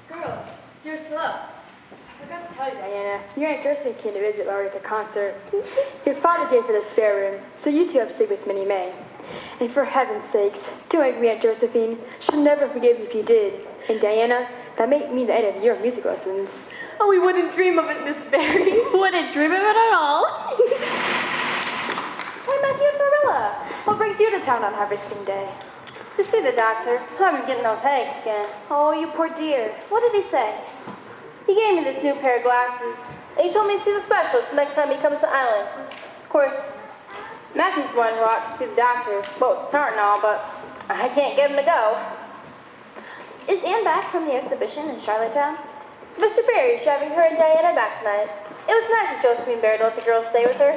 Girls, you're still up. I forgot to tell you, Diana. Your Aunt Josephine came to visit while we were at the concert. Your father gave her the spare room, so you two have to stay with Minnie May. And for heaven's sakes, don't agree, Aunt Josephine. She'll never forgive you if you did. And Diana, that may mean the end of your music lessons. Oh, we wouldn't dream of it, Miss Barry. Wouldn't dream of it at all. Hey, Matthew and Marilla, what brings you to town on harvesting day? To see the doctor. I've been getting those headaches again. Oh, you poor dear. What did he say? He gave me this new pair of glasses, and he told me to see the specialist the next time he comes to the island. Of course, Matthew's going to go out to see the doctor. Well, it's hard and all, but I can't get him to go. Is Anne back from the exhibition in Charlottetown? Mr. Barry's driving her and Diana back tonight. It was nice of Josephine Barry to let the girls stay with her.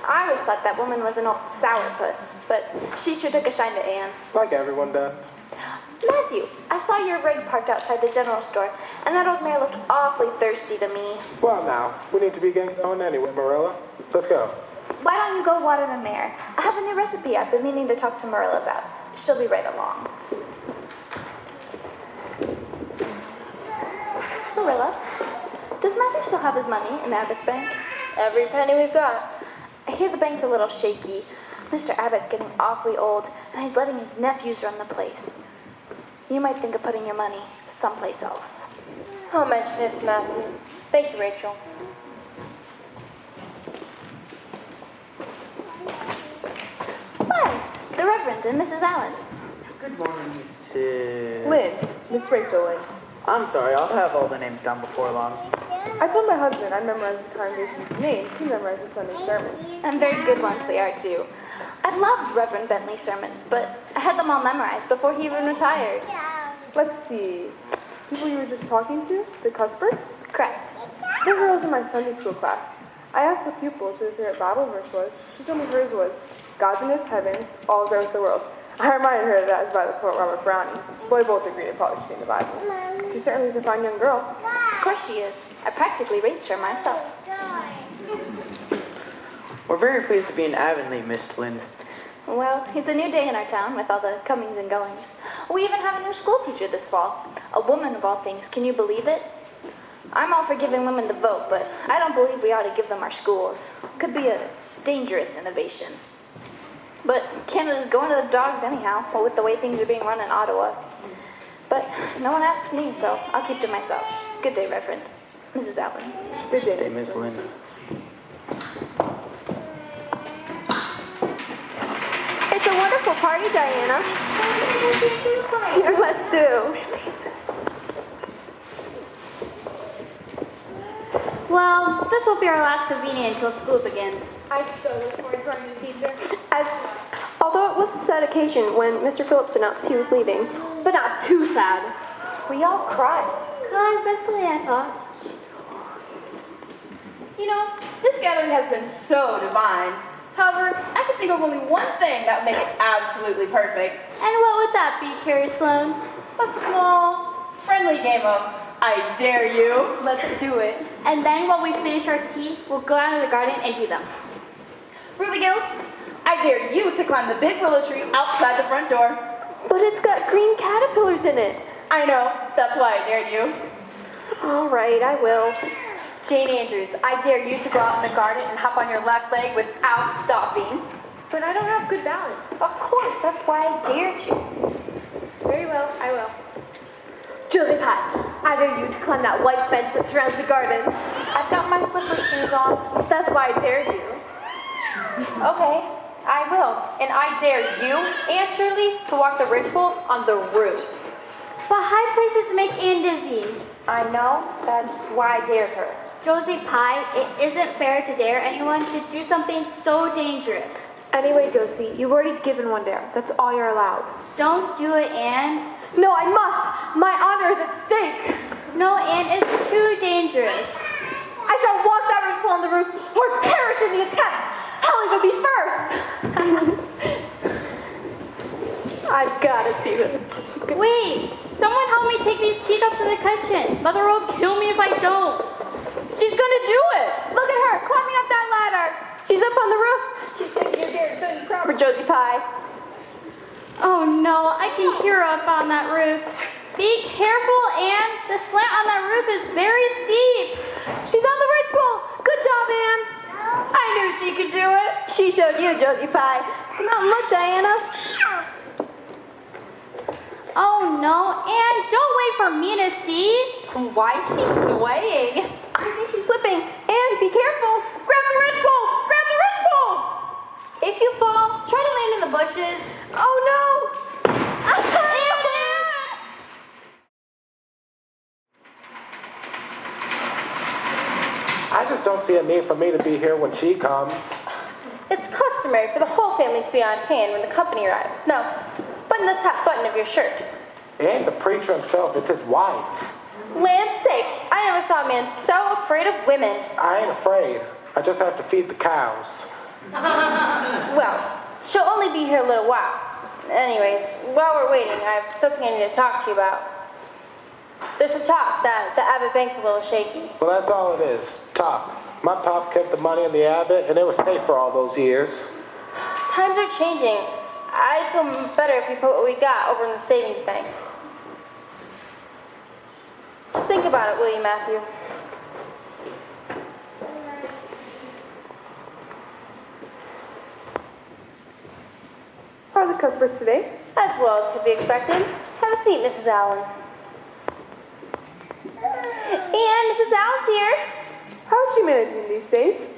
I always thought that woman was an old sourpuss, but she sure took a shine to Anne. Like everyone does. Matthew, I saw your rig parked outside the general store, and that old mare looked awfully thirsty to me. Well, now, we need to be getting going anyway, Marilla. Let's go. Why don't you go water the mare? I have a new recipe I've been meaning to talk to Marilla about. She'll be right along. Marilla, does Matthew still have his money in Abbott's bank? Every penny we've got. I hear the bank's a little shaky. Mr. Abbott's getting awfully old, and he's letting his nephews run the place. You might think of putting your money someplace else. I'll mention it to Matthew. Thank you, Rachel. Hi, the Reverend and Mrs. Allen. Good morning, Mrs. Liz, Miss Rachel Lynn. I'm sorry, I'll have all the names down before long. I told my husband I'd memorize the congregation's names. He memorized the Sunday sermons. And very good ones they are, too. I loved Reverend Bentley's sermons, but I had them all memorized before he even retired. Let's see. People you were just talking to? The Cuthberts? Correct. They're girls in my Sunday school class. I asked the pupils who their Bible verse was. She told me hers was, God's in his heavens, all is right with the world. I reminded her that was by the poet Robert Browning. Boy, both agreed it probably should be in the Bible. She certainly is a fine young girl. Of course she is. I practically raised her myself. We're very pleased to be in Avonlea, Miss Lynn. Well, it's a new day in our town with all the comings and goings. We even have a new school teacher this fall. A woman of all things. Can you believe it? I'm all for giving women the vote, but I don't believe we ought to give them our schools. Could be a dangerous innovation. But Canada's going to the dogs anyhow, with the way things are being run in Ottawa. But no one asks me, so I'll keep to myself. Good day, Reverend. Mrs. Allen. Good day, Good day, Miss Lynn. It's a wonderful party, Diana. Here, let's do. Well, this will be our last convenience until school begins. I so look forward to our new teacher. Although it was a sad occasion when Mr. Phillips announced he was leaving, but not too sad. We all cried. Convincingly, I thought. You know, this gathering has been so divine. However, I can think of only one thing that would make it absolutely perfect. And what would that be, Carrie Sloan? A small, friendly game of I dare you. Let's do it. And then when we finish our tea, we'll go out in the garden and do them. Ruby Gills, I dare you to climb the big willow tree outside the front door. But it's got green caterpillars in it. I know, that's why I dared you. All right, I will. Jane Andrews, I dare you to go out in the garden and hop on your left leg without stopping. But I don't have good balance. Of course, that's why I dared you. Very well, I will. Josie Pye, I dare you to climb that white fence that surrounds the garden. I've got my slipper shoes on. That's why I dared you. Okay, I will. And I dare you and Shirley to walk the ridgepole on the roof. But high places make Anne dizzy. I know, that's why I dared her. Josie Pye, it isn't fair to dare anyone to do something so dangerous. Anyway, Josie, you've already given one dare. That's all you're allowed. Don't do it, Anne. No, I must! My honor is at stake! No, Anne, it's too dangerous. I shall walk that ridgepole on the roof or perish in the attempt! I'll even be first! I've got to see this. Wait! Someone help me take these teacups to the kitchen. Mother will kill me if I don't. She's gonna do it! Look at her, climbing up that ladder! She's up on the roof! She's taking your dare so proper, Josie Pye. Oh no, I can hear her up on that roof. Be careful, Anne. The slant on that roof is very steep. She's on the ridgepole. Good job, Anne. I knew she could do it. She showed you, Josie Pye. Come out and look, Diana. Oh no, Anne, don't wait for me to see. Why is she swaying? I think she's slipping. Anne, be careful. Grab the ridgepole. Grab the ridgepole. If you fall, try to land in the bushes. Oh no. I just don't see a need for me to be here when she comes. It's customary for the whole family to be on hand when the company arrives. Now, button the top button of your shirt. It ain't the preacher himself, it's his wife. Land's sake, I never saw a man so afraid of women. I ain't afraid. I just have to feed the cows. Well, she'll only be here a little while. Anyways, while we're waiting, I have something I need to talk to you about. There's some talk that the Abbott Bank's a little shaky. Well, that's all it is. Talk. My pop kept the money in the Abbott, and it was safe for all those years. Times are changing. I'd feel better if we put what we got over in the savings bank. Just think about it, will you, Matthew? How are the Cuthberts today? As well as could be expected. Have a seat, Mrs. Allen. And Mrs. Allen's here. How is she managing these days?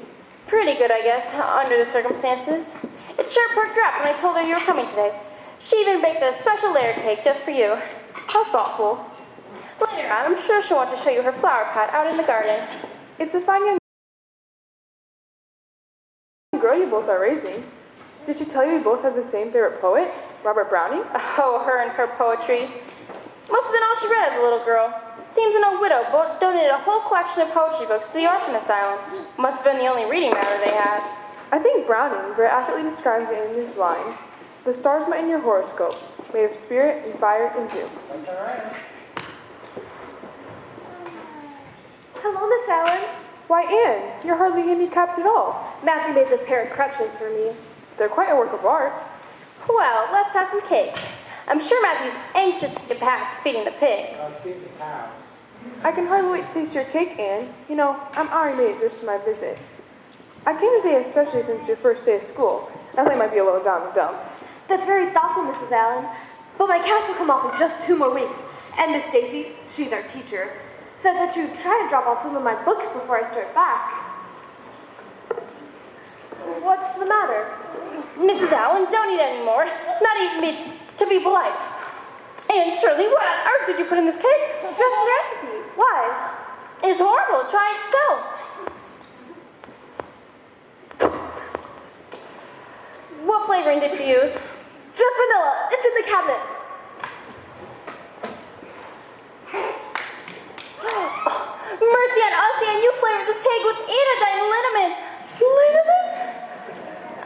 Pretty good, I guess, under the circumstances. It sure perked her up when I told her you were coming today. She even baked a special layer cake just for you. How thoughtful. Later on, I'm sure she'll want to show you her flower pot out in the garden. It's a fine young girl you both are raising. Did she tell you both have the same favorite poet, Robert Browning? Oh, her and her poetry. Must have been all she read as a little girl. Seems an old widow donated a whole collection of poetry books to the orphan asylum. Must have been the only reading matter they had. I think Browning very accurately describes it in his line. The stars might in your horoscope, made of spirit and fire and dew. Hello, Miss Allen. Why, Anne, you're hardly handicapped at all. Matthew made this pair of crutches for me. They're quite a work of art. Well, let's have some cake. I'm sure Matthew's anxious to get back to feeding the pigs. Feed the cows. I can hardly wait to taste your cake, Anne. You know, I'm already made it just for my visit. I came today especially since your first day of school. I think I might be a little down in the dumps. That's very thoughtful, Mrs. Allen. But my cast will come off in just 2 more weeks. And Miss Stacy, she's our teacher, said that you'd try to drop off some of my books before I start back. What's the matter? Mrs. Allen, don't eat any more. Not even to be polite. And Shirley, what on earth did you put in this cake? Just the recipe. Why? It's horrible. Try it yourself. What flavoring did you use? Just vanilla. It's in the cabinet. Mercy on us, and you flavored this cake with anodyne liniment. Liniment?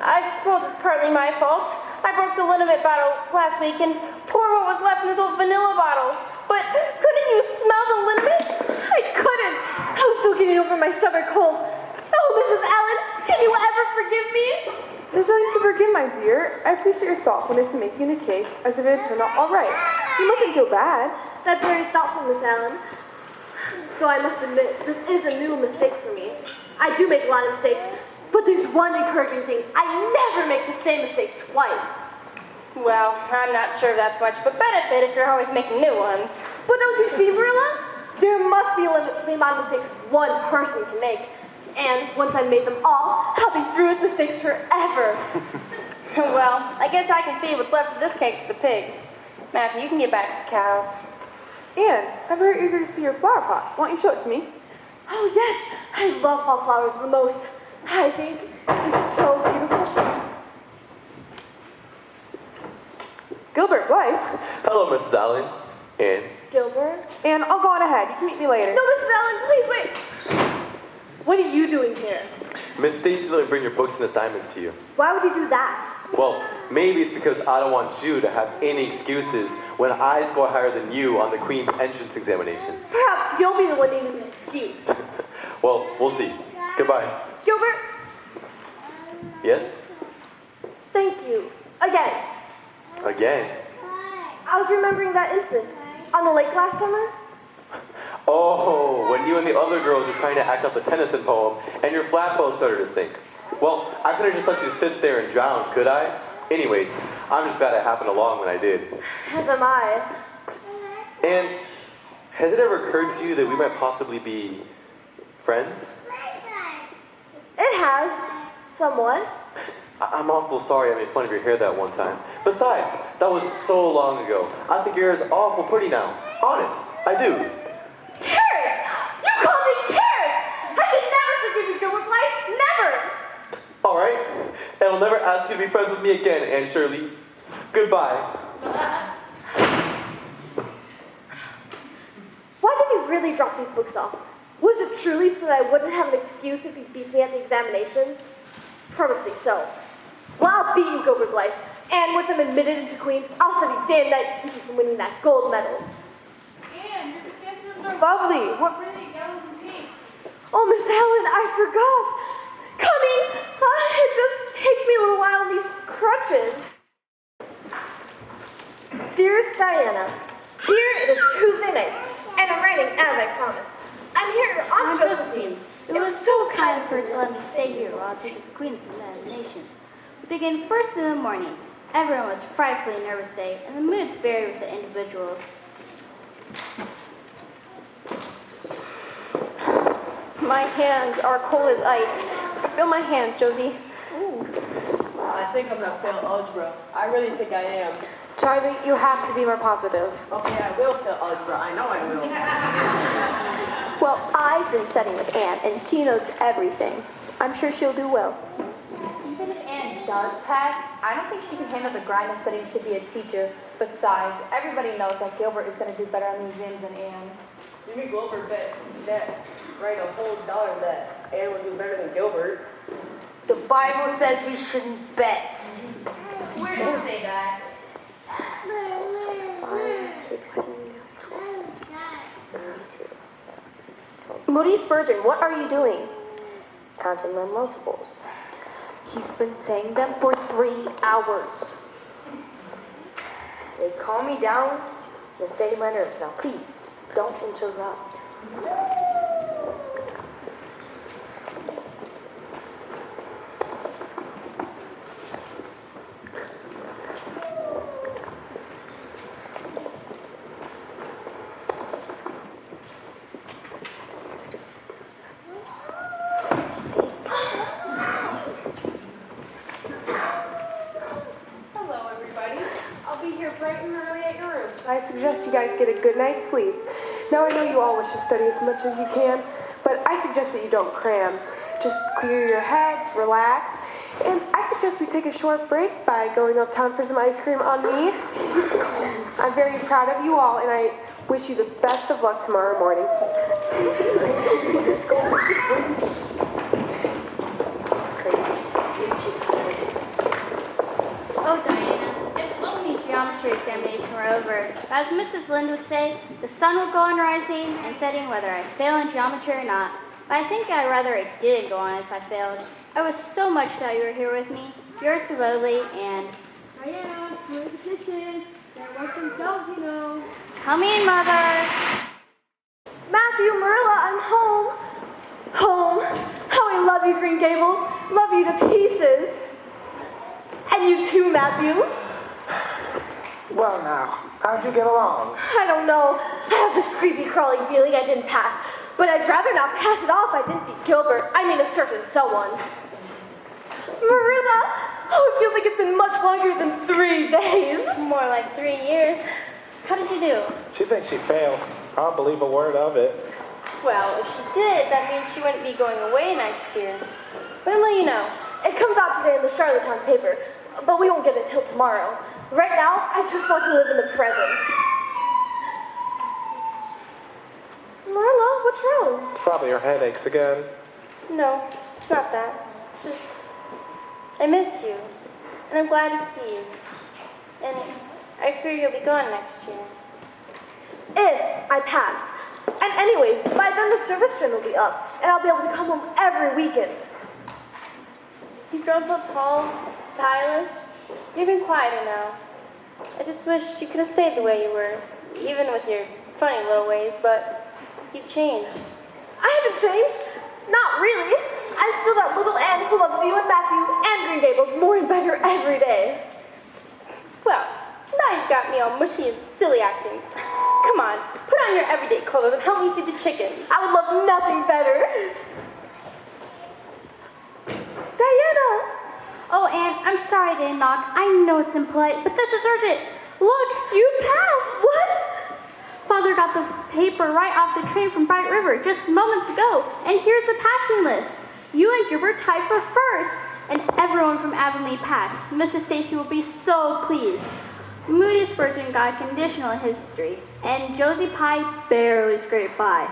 I suppose it's partly my fault. I broke the liniment bottle last week and poured what was left in this old vanilla bottle. But couldn't you smell the liniment? I couldn't. I was still getting over my summer cold. Oh, Mrs. Allen, can you ever forgive me? There's nothing to forgive, my dear. I appreciate your thoughtfulness in making the cake as if it had turned out all right. You mustn't feel bad. That's very thoughtful, Miss Allen. So I must admit, this is a new mistake for me. I do make a lot of mistakes, but there's one encouraging thing. I never make the same mistake twice. Well, I'm not sure that's much of a benefit if you're always making new ones. But don't you see, Marilla? There must be a limit to the amount of mistakes one person can make. And once I've made them all, I'll be through with mistakes forever. Well, I guess I can feed what's left of this cake to the pigs. Matthew, you can get back to the cows. Anne, I'm very eager to see your flower pot. Why don't you show it to me? Oh, yes. I love fall flowers the most. I think it's so beautiful. Gilbert Blythe. Hello, Mrs. Allen. Anne. Gilbert? Anne, I'll go on ahead. You can meet me later. No, Mrs. Allen, please wait. What are you doing here? Miss Stacy let me bring your books and assignments to you. Why would you do that? Well, maybe it's because I don't want you to have any excuses when I score higher than you on the Queen's entrance examinations. Perhaps you'll be the one needing an excuse. Well, we'll see. Goodbye. Gilbert? Yes? Thank you. Again. Again? I was remembering that incident on the lake last summer. Oh, when you and the other girls were trying to act out the Tennyson poem and your flatboat started to sink. Well, I could have just let you sit there and drown, could I? Anyways, I'm just glad it happened along when I did. As am I. And has it ever occurred to you that we might possibly be friends? It has, somewhat. I'm awful sorry I made fun of your hair that one time. Besides, that was so long ago. I think your hair is awful pretty now. Honest, I do. Carrots! You called me carrots! I can never forgive you, Gilbert Blythe. Never! All right, and I'll never ask you to be friends with me again, Anne Shirley. Goodbye. Why did you really dropped these books off? Was it truly so that I wouldn't have an excuse if he beat me at the examinations? Probably so. Well, I'll beat you, Gilbert Blythe. And once I'm admitted into Queens, I'll study day and night to keep you from winning that gold medal. And your chrysanthemums are lovely. What pretty yellows and pinks. Oh, Miss Helen, I forgot. Coming! It just takes me a little while on these crutches. Dearest Diana, here it is Tuesday night, and I'm writing as I promised. I'm here on Josephine's. It was so kind of her to let me stay here while I take the Queen's examinations. We began first in the morning. Everyone was frightfully nervous today, and the moods varied with the individuals. My hands are cold as ice. Feel my hands, Josie. Ooh. I think I'm gonna fail algebra. I really think I am. Charlie, you have to be more positive. Okay, I will fail algebra. I know I will. Well, I've been studying with Anne, and she knows everything. I'm sure she'll do well. Even if Anne does pass, I don't think she can handle the grind of studying to be a teacher. Besides, everybody knows that Gilbert is going to do better on the exams than Anne. Jimmy Glover bet that write a whole dollar that Anne will do better than Gilbert. The Bible says we shouldn't bet. Where does it say that? 5, 16, 12, 72. Moody Spurgeon, what are you doing? Counting my multiples. He's been saying them for 3 hours. They calm me down and steady my nerves. Now, please, don't interrupt. I suggest you guys get a good night's sleep. Now I know you all wish to study as much as you can, but I suggest that you don't cram. Just clear your heads, relax, and I suggest we take a short break by going uptown for some ice cream on me. I'm very proud of you all, and I wish you the best of luck tomorrow morning. Oh, Diana, if only geometry examination were over. As Mrs. Lynde would say, the sun will go on rising and setting whether I fail in geometry or not. But I think I'd rather it did go on if I failed. I was so much that you were here with me. Yours devotedly, and... Diana, where are the dishes? They wash themselves, you know. Coming, Mother. Matthew, Marilla, I'm home. Home. How I love you, Green Gables. Love you to pieces. And you too, Matthew. Well now, how'd you get along? I don't know. I have this creepy crawling feeling I didn't pass. But I'd rather not pass it off I didn't beat Gilbert. I mean a certain someone. Marilla! Oh, it feels like it's been much longer than 3 days. More like 3 years. How did you do? She thinks she failed. I don't believe a word of it. Well, if she did, that means she wouldn't be going away next year. When will you know? It comes out today in the Charlottetown paper, but we won't get it till tomorrow. Right now, I just want to live in the present. Marilla, what's wrong? Probably her headaches again. No, it's not that. It's just, I missed you, and I'm glad to see you. And I fear you'll be gone next year. If I pass. And anyways, by then the service trend will be up, and I'll be able to come home every weekend. You've grown so tall, stylish. You've been quieter now. I just wish you could have stayed the way you were, even with your funny little ways, but you've changed. I haven't changed. Not really. I'm still that little Anne who loves you and Matthew and Green Gables more and better every day. Well, now you've got me all mushy and silly acting. Come on, put on your everyday clothes and help me feed the chickens. I would love nothing better. Diana! Oh, Anne, I'm sorry I didn't knock. I know it's impolite, but this is urgent. Look, you passed. What? Father got the paper right off the train from Bright River just moments ago, and here's the passing list. You and Gilbert tied for first, and everyone from Avonlea passed. Mrs. Stacy will be so pleased. Moody Spurgeon got a conditional in history, and Josie Pye barely scraped by.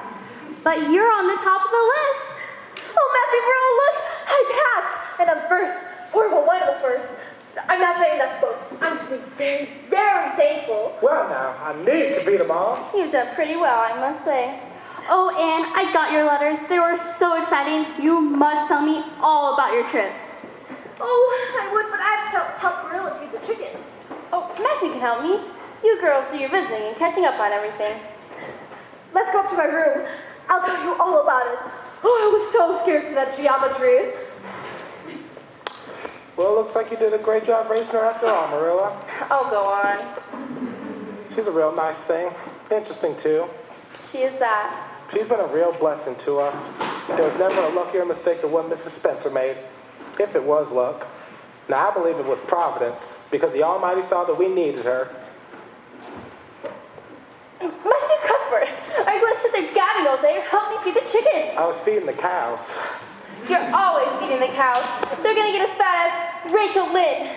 But you're on the top of the list. Oh, Matthew Burrow, look! I passed! And I'm first. Or well, one of the first. I'm not saying that's both. I'm just being very, very thankful. Well, now, I need to beat them all. You've done pretty well, I must say. Oh, Anne, I got your letters. They were so exciting. You must tell me all about your trip. Oh, I would, but I have to help Marilla feed the chickens. Oh, Matthew can help me. You girls do your visiting and catching up on everything. Let's go up to my room. I'll tell you all about it. Oh, I was so scared for that geometry. Well, looks like you did a great job raising her after all, Marilla. Oh, go on. She's a real nice thing. Interesting, too. She is that. She's been a real blessing to us. There was never a luckier mistake than what Mrs. Spencer made, if it was luck. Now, I believe it was Providence, because the Almighty saw that we needed her. Matthew Cuthbert, are you going to sit there gabbing all day or help me feed the chickens? I was feeding the cows. You're always feeding the cows. They're going to get as fat as Rachel Lynn.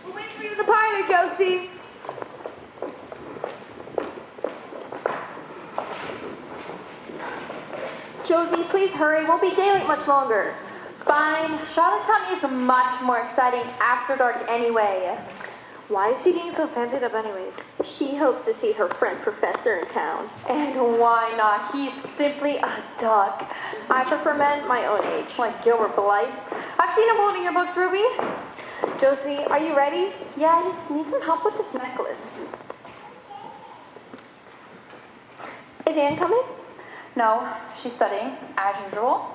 We'll wait for you in the parlor, Josie. Josie, please hurry. Won't be daylight much longer. Fine. Charlottetown is much more exciting after dark anyway. Why is she getting so fancied up anyways? She hopes to see her friend Professor in town. And why not? He's simply a duck. I prefer men my own age, like Gilbert Blythe. I've seen him holding your books, Ruby. Josie, are you ready? Yeah, I just need some help with this necklace. Is Anne coming? No, she's studying, as usual.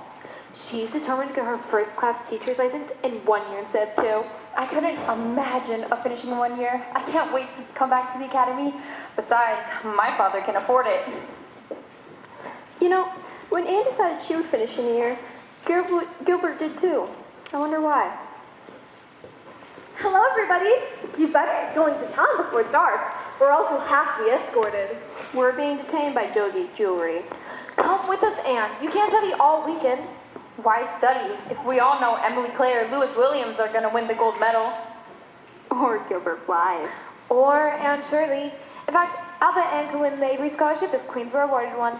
She's determined to get her first class teacher's license in 1 year instead of 2. I couldn't imagine of finishing in 1 year. I can't wait to come back to the academy. Besides, my father can afford it. You know, when Anne decided she would finish in a year, Gilbert did too. I wonder why. Hello, everybody. You better get going to town before dark, or else we'll have to be escorted. We're being detained by Josie's jewelry. Come with us, Anne. You can't study all weekend. Why study if we all know Emily Clare or Lewis Williams are going to win the gold medal? Or Gilbert Blythe. Or Anne Shirley. In fact, I'll bet Anne could win the Avery Scholarship if Queens were awarded one.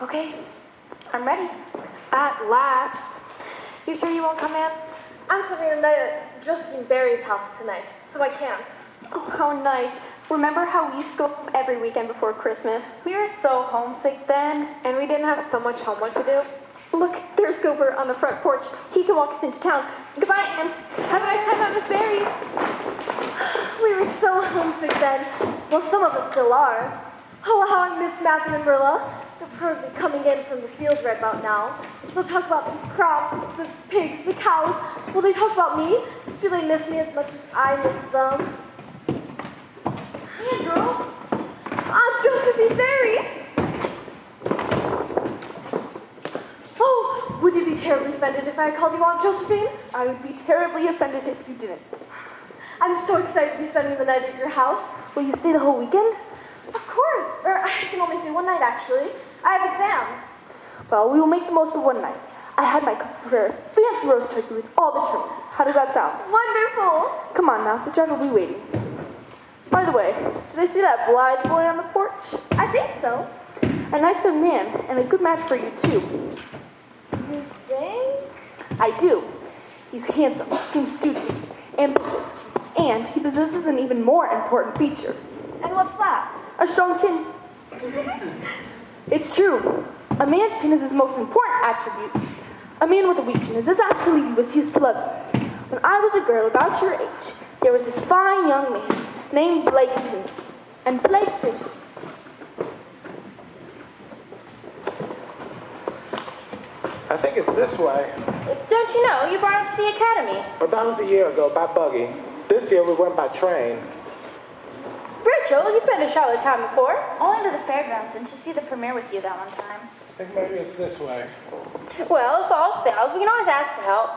Okay, I'm ready. At last. You sure you won't come, Anne? I'm spending the night at Josephine Barry's house tonight, so I can't. Oh, how nice. Remember how we used to go home every weekend before Christmas? We were so homesick then. And we didn't have so much homework to do. Look, there's Gilbert on the front porch. He can walk us into town. Goodbye, Anne. Have a nice time at Miss Barry's. We were so homesick then. Well, some of us still are. Oh, how I miss Matthew and Marilla. They're probably coming in from the field right about now. They'll talk about the crops, the pigs, the cows. Will they talk about me? Do they miss me as much as I miss them? Hey, girl. Aunt Josephine Barry. Oh, would you be terribly offended if I called you Aunt Josephine? I would be terribly offended if you didn't. I'm so excited to be spending the night at your house. Will you stay the whole weekend? Of course. Or I can only stay one night, actually. I have exams. Well, we will make the most of one night. I had my prepared fancy roast turkey with all the trimmings. How does that sound? Wonderful. Come on now, the judge will be waiting. By the way, did I see that Blythe boy on the porch? I think so. A nice young man, and a good match for you, too. You think? I do. He's handsome, seems studious, ambitious, and he possesses an even more important feature. And what's that? A strong chin. It's true. A man's chin is his most important attribute. A man with a weak chin is as apt to leave you as he is to love you. When I was a girl about your age, there was this fine young man named Blaketon. And Blaketon... I think it's this way. Don't you know? You brought us to the academy. But that was a year ago by buggy. This year we went by train. Rachel, you've been to Charlottetown before. Only to the fairgrounds and to see the premiere with you that one time. I think maybe it's this way. Well, if all fails, we can always ask for help.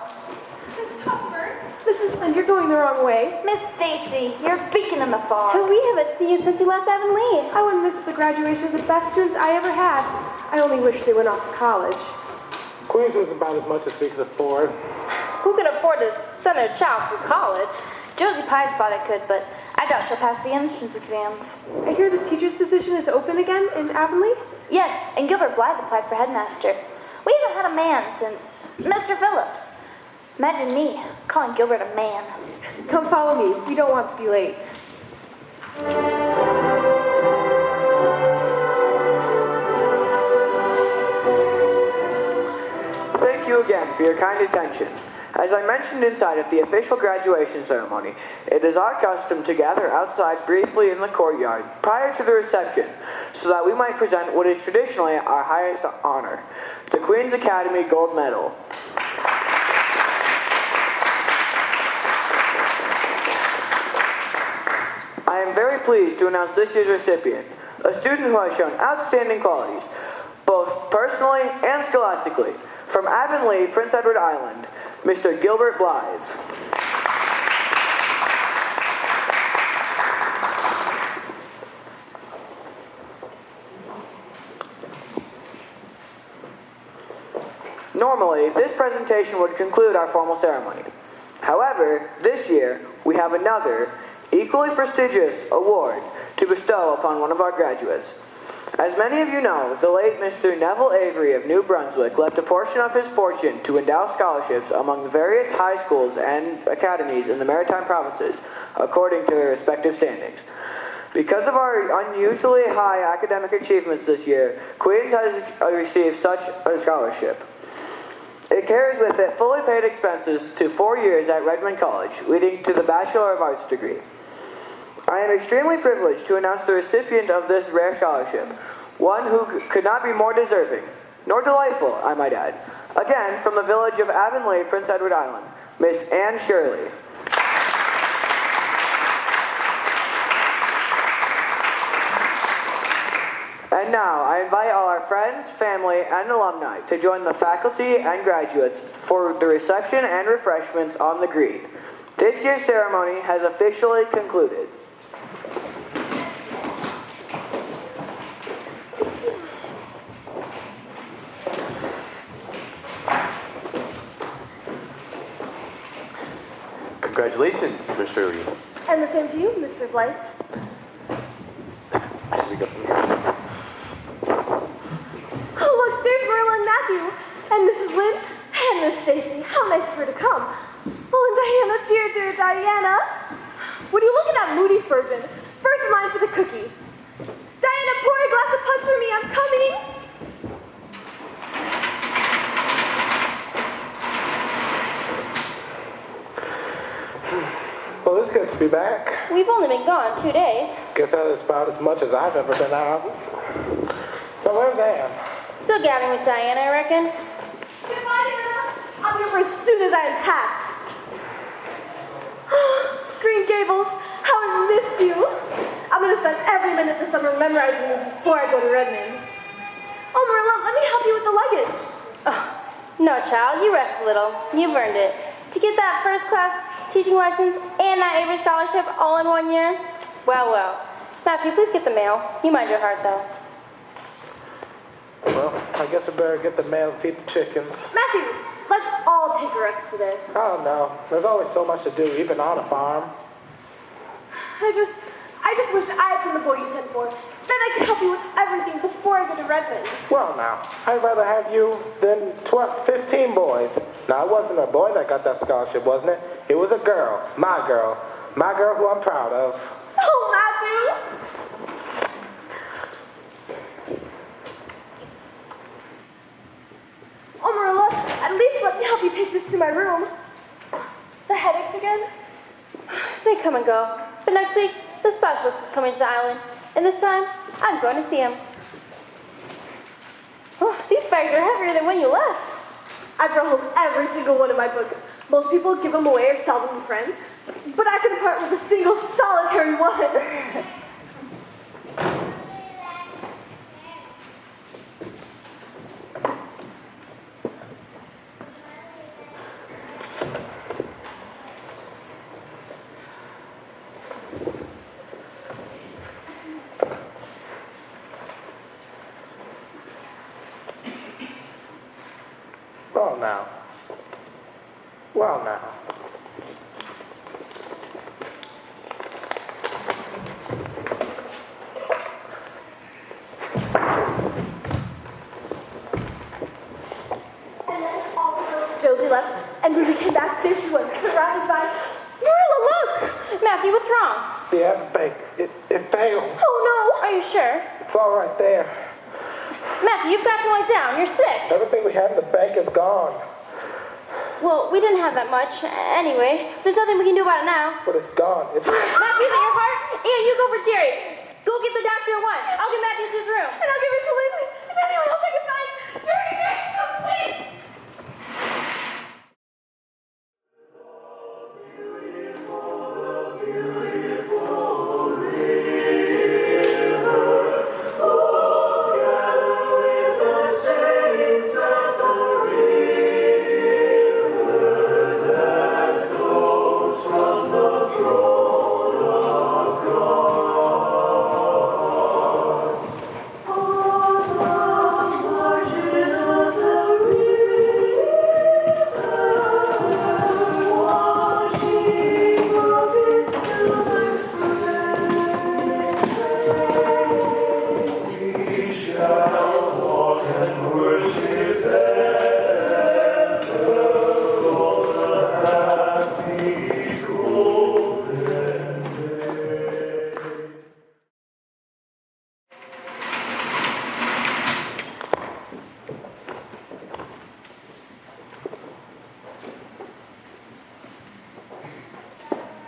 Miss Cuthbert. Mrs. Lynde, you're going the wrong way. Miss Stacy, you're a beacon in the fog. We haven't seen you since you left Avonlea. I wouldn't miss the graduation of the best students I ever had. I only wish they went off to college. Queens was about as much as we could afford. Who can afford to send their child through college. Josie Pye's father could, but I doubt she'll pass the entrance exams. I hear the teacher's position is open again in Avonlea? Yes, and Gilbert Blythe applied for headmaster. We haven't had a man since Mr. Phillips. Imagine me calling Gilbert a man. Come follow me. We don't want to be late. Thank you again for your kind attention. As I mentioned inside of the official graduation ceremony, it is our custom to gather outside briefly in the courtyard prior to the reception so that we might present what is traditionally our highest honor, the Queen's Academy Gold Medal. I am very pleased to announce this year's recipient, a student who has shown outstanding qualities, both personally and scholastically, from Avonlea, Prince Edward Island, Mr. Gilbert Blythe. Normally, this presentation would conclude our formal ceremony. However, this year, we have another, equally prestigious award to bestow upon one of our graduates. As many of you know, the late Mr. Neville Avery of New Brunswick left a portion of his fortune to endow scholarships among the various high schools and academies in the Maritime provinces, according to their respective standings. Because of our unusually high academic achievements this year, Queens has received such a scholarship. It carries with it fully paid expenses to 4 years at Redmond College, leading to the Bachelor of Arts degree. I am extremely privileged to announce the recipient of this rare scholarship, one who could not be more deserving, nor delightful, I might add. Again, from the village of Avonlea, Prince Edward Island, Miss Anne Shirley. And now, I invite all our friends, family, and alumni to join the faculty and graduates for the reception and refreshments on the green. This year's ceremony has officially concluded. Congratulations, Miss Shirley. And the same to you, Mr. Blythe. I should be going. Oh, look, there's Marilla and Matthew, and Mrs. Lynn, and Miss Stacy. How nice of her to come. Oh, and Diana, dear, dear Diana. What are you looking at, Moody Spurgeon? First in line for the cookies. Diana, pour a glass of punch for me. I'm coming. Well, it's good to be back. We've only been gone 2 days. Guess that is about as much as I've ever been out. So where's Anne? Still gabbing with Diana, I reckon. Goodbye, Diana. I'll be over as soon as I unpack. Green Gables, how I miss you. I'm going to spend every minute this summer memorizing you before I go to Redmond. Oh, Marilla, let me help you with the luggage. Oh, no, child, you rest a little. You've earned it. To get that first class teaching license and that Avery scholarship all in 1 year? Well, well. Matthew, please get the mail. You mind your heart, though. Well, I guess I better get the mail and feed the chickens. Matthew, let's all take a rest today. Oh, no. There's always so much to do, even on a farm. I just wish I had been the boy you sent for. Then I could help you with everything before I go to Redmond. Well, now, I'd rather have you than 15 boys. Now, it wasn't a boy that got that scholarship, wasn't it? It was a girl. My girl who I'm proud of. Oh, Matthew! Oh, Marilla, at least let me help you take this to my room. The headaches again? They come and go. But next week, the specialist is coming to the island. And this time, I'm going to see him. Oh, these bags are heavier than when you left. I brought home every single one of my books. Most people give them away or sell them to friends. But I couldn't part with a single solitary one. Well, now. Matthew, what's wrong? Yeah, the bank. It failed. Oh no! Are you sure? It's all right there. Matthew, you've got to lie down. You're sick. Everything we had in the bank is gone. Well, we didn't have that much. Anyway, there's nothing we can do about it now. But it's gone. It's... Matthew, is it your heart? Ian, you go for Jerry. Go get the doctor at once. I'll get Matthew to his room. And I'll give it to Lindsay. And anyone else I can find. Jerry, come quick!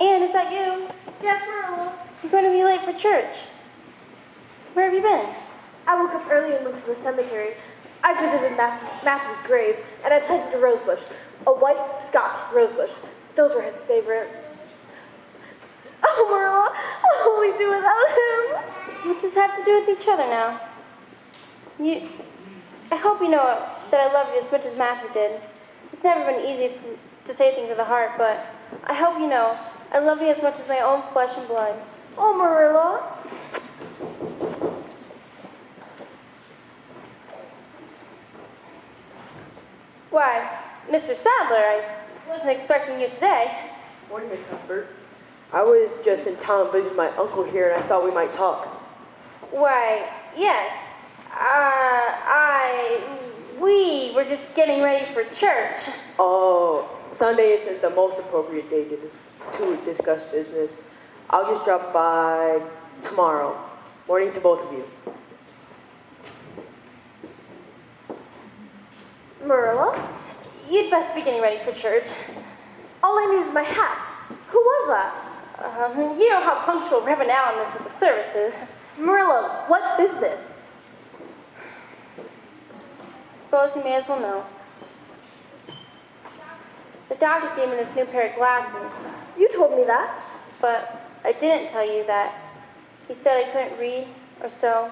Anne, is that you? Yes, Marilla. You're going to be late for church. Where have you been? I woke up early and went to the cemetery. I visited Matthew's grave, and I planted a rosebush. A white Scotch rosebush. Those were his favorite. Oh, Marilla, what will we do without him? We'll just have to do with each other now. I hope you know that I love you as much as Matthew did. It's never been easy to say things with the heart, but I hope you know I love you as much as my own flesh and blood. Oh, Marilla. Why, Mr. Sadler, I wasn't expecting you today. Morning, Miss Cuthbert. I was just in town visiting my uncle here, and I thought we might talk. Why, yes. We were just getting ready for church. Oh, Sunday isn't the most appropriate day to discuss business. I'll just drop by tomorrow. Morning to both of you. Marilla? You'd best be getting ready for church. All I need is my hat. Who was that? You know how punctual Reverend Allen is with the services. Marilla, what business? Suppose you may as well know. The doctor gave me this new pair of glasses. You told me that. But I didn't tell you that. He said I couldn't read, or sew,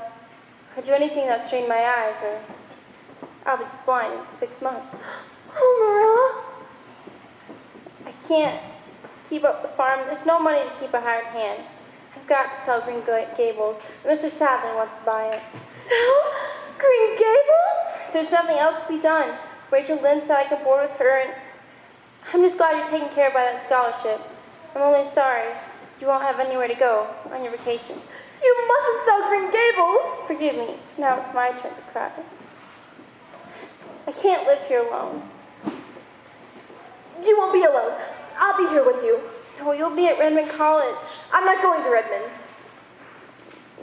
or do anything that strained my eyes, or I'll be blind in 6 months. Oh, Marilla. I can't keep up the farm. There's no money to keep a hired hand. I've got to sell Green Gables. Mr. Sadler wants to buy it. Sell Green Gables? There's nothing else to be done. Rachel Lynn said I could board with her, and I'm just glad you're taken care of by that scholarship. I'm only sorry you won't have anywhere to go on your vacation. You mustn't sell Green Gables. Forgive me. Now it's my turn to cry. I can't live here alone. You won't be alone. I'll be here with you. Oh, you'll be at Redmond College. I'm not going to Redmond.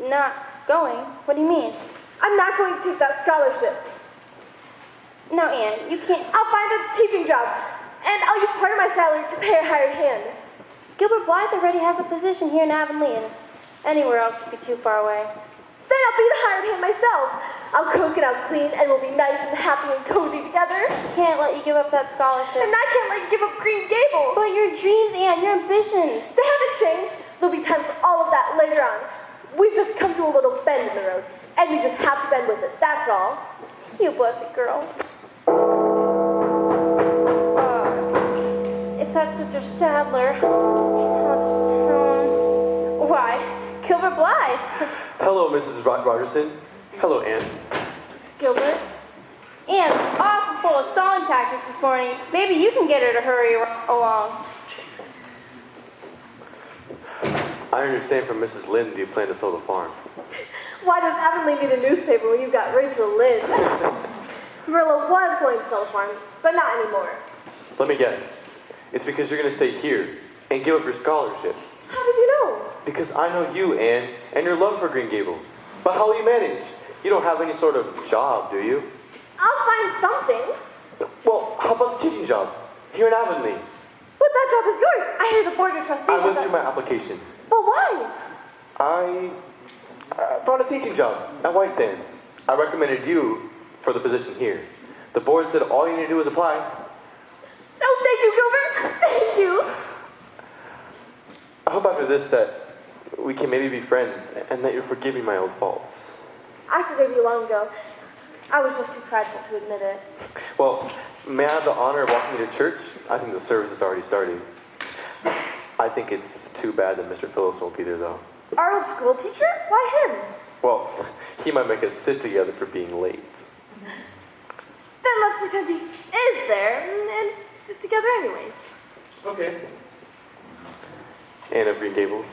Not going? What do you mean? I'm not going to take that scholarship. No, Anne, you can't. I'll find a teaching job, and I'll use part of my salary to pay a hired hand. Gilbert Blythe already has a position here in Avonlea, and anywhere else would be too far away. Then I'll be the hired hand myself. I'll cook and I'll clean, and we'll be nice and happy and cozy together. I can't let you give up that scholarship. And I can't let you give up Green Gables. But your dreams, Anne, your ambitions. They haven't changed. There'll be time for all of that later on. We've just come to a little bend in the road, and we just have to bend with it. That's all. You blessed girl. If that's Mr. Sadler, I'll just tell him. Why, Gilbert Blythe. Hello, Mrs. Rogerson. Hello, Anne. Gilbert? Anne's awful full of stalling tactics this morning. Maybe you can get her to hurry along. I understand from Mrs. Lynn you plan to sell the farm. Why does Avonlea need a newspaper when you've got Rachel Lynn? Marilla was going to sell the farm, but not anymore. Let me guess. It's because you're going to stay here and give up your scholarship. How did you know? Because I know you, Anne, and your love for Green Gables. But how will you manage? You don't have any sort of job, do you? I'll find something. Well, how about the teaching job? Here in Avonlea. But that job is yours. I hear the board of trustees. I withdrew my application. But why? I found a teaching job at White Sands. I recommended you for the position here. The board said all you need to do is apply. Oh, thank you, Gilbert. Thank you. I hope after this that we can maybe be friends and that you'll forgive me my old faults. I forgave you long ago. I was just too prideful to admit it. Well, may I have the honor of walking you to church? I think the service is already starting. I think it's too bad that Mr. Phillips won't be there, though. Our old school teacher? Why him? Well, he might make us sit together for being late. Then let's pretend he is there and sit together anyways. Okay. Anne of Green Gables.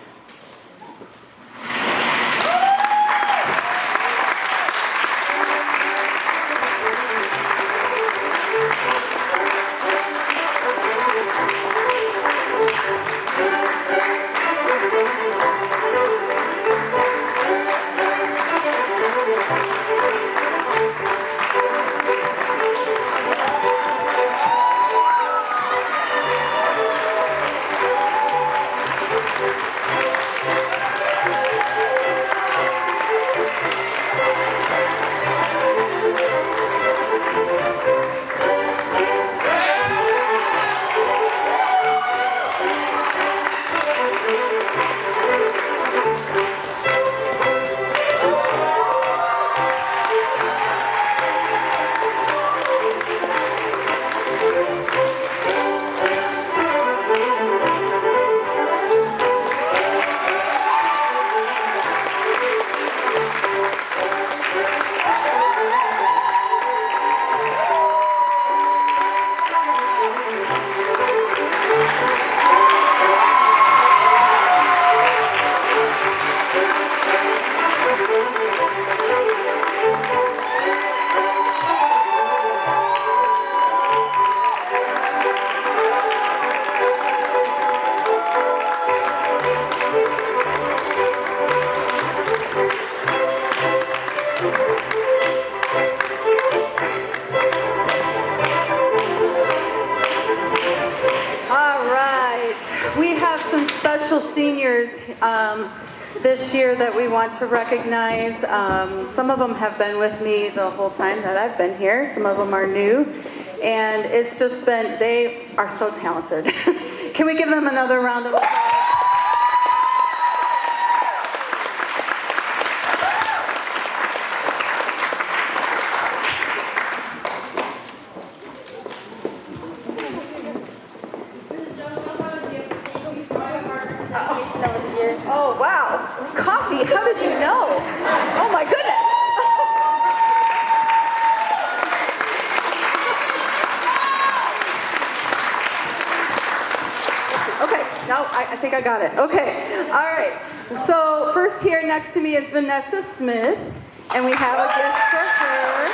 Seniors this year that we want to recognize. Some of them have been with me the whole time that I've been here. Some of them are new. And it's just been, they are so talented. Can we give them another round of applause? Oh, wow. Coffee, how did you know? Oh, my goodness. Okay, no, I think I got it. Okay, all right. So first here next to me is Vanessa Smith, and we have a gift for her.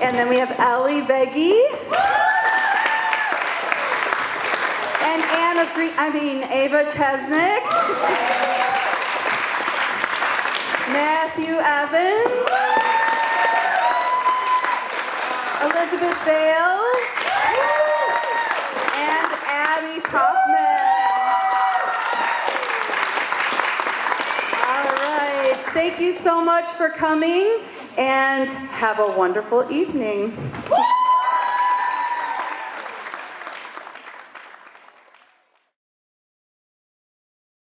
And then we have Ellie Beggy. And Ava Chesnick, Matthew Evans, Elizabeth Bales, and Abby Kaufman. All right, thank you so much for coming, and have a wonderful evening.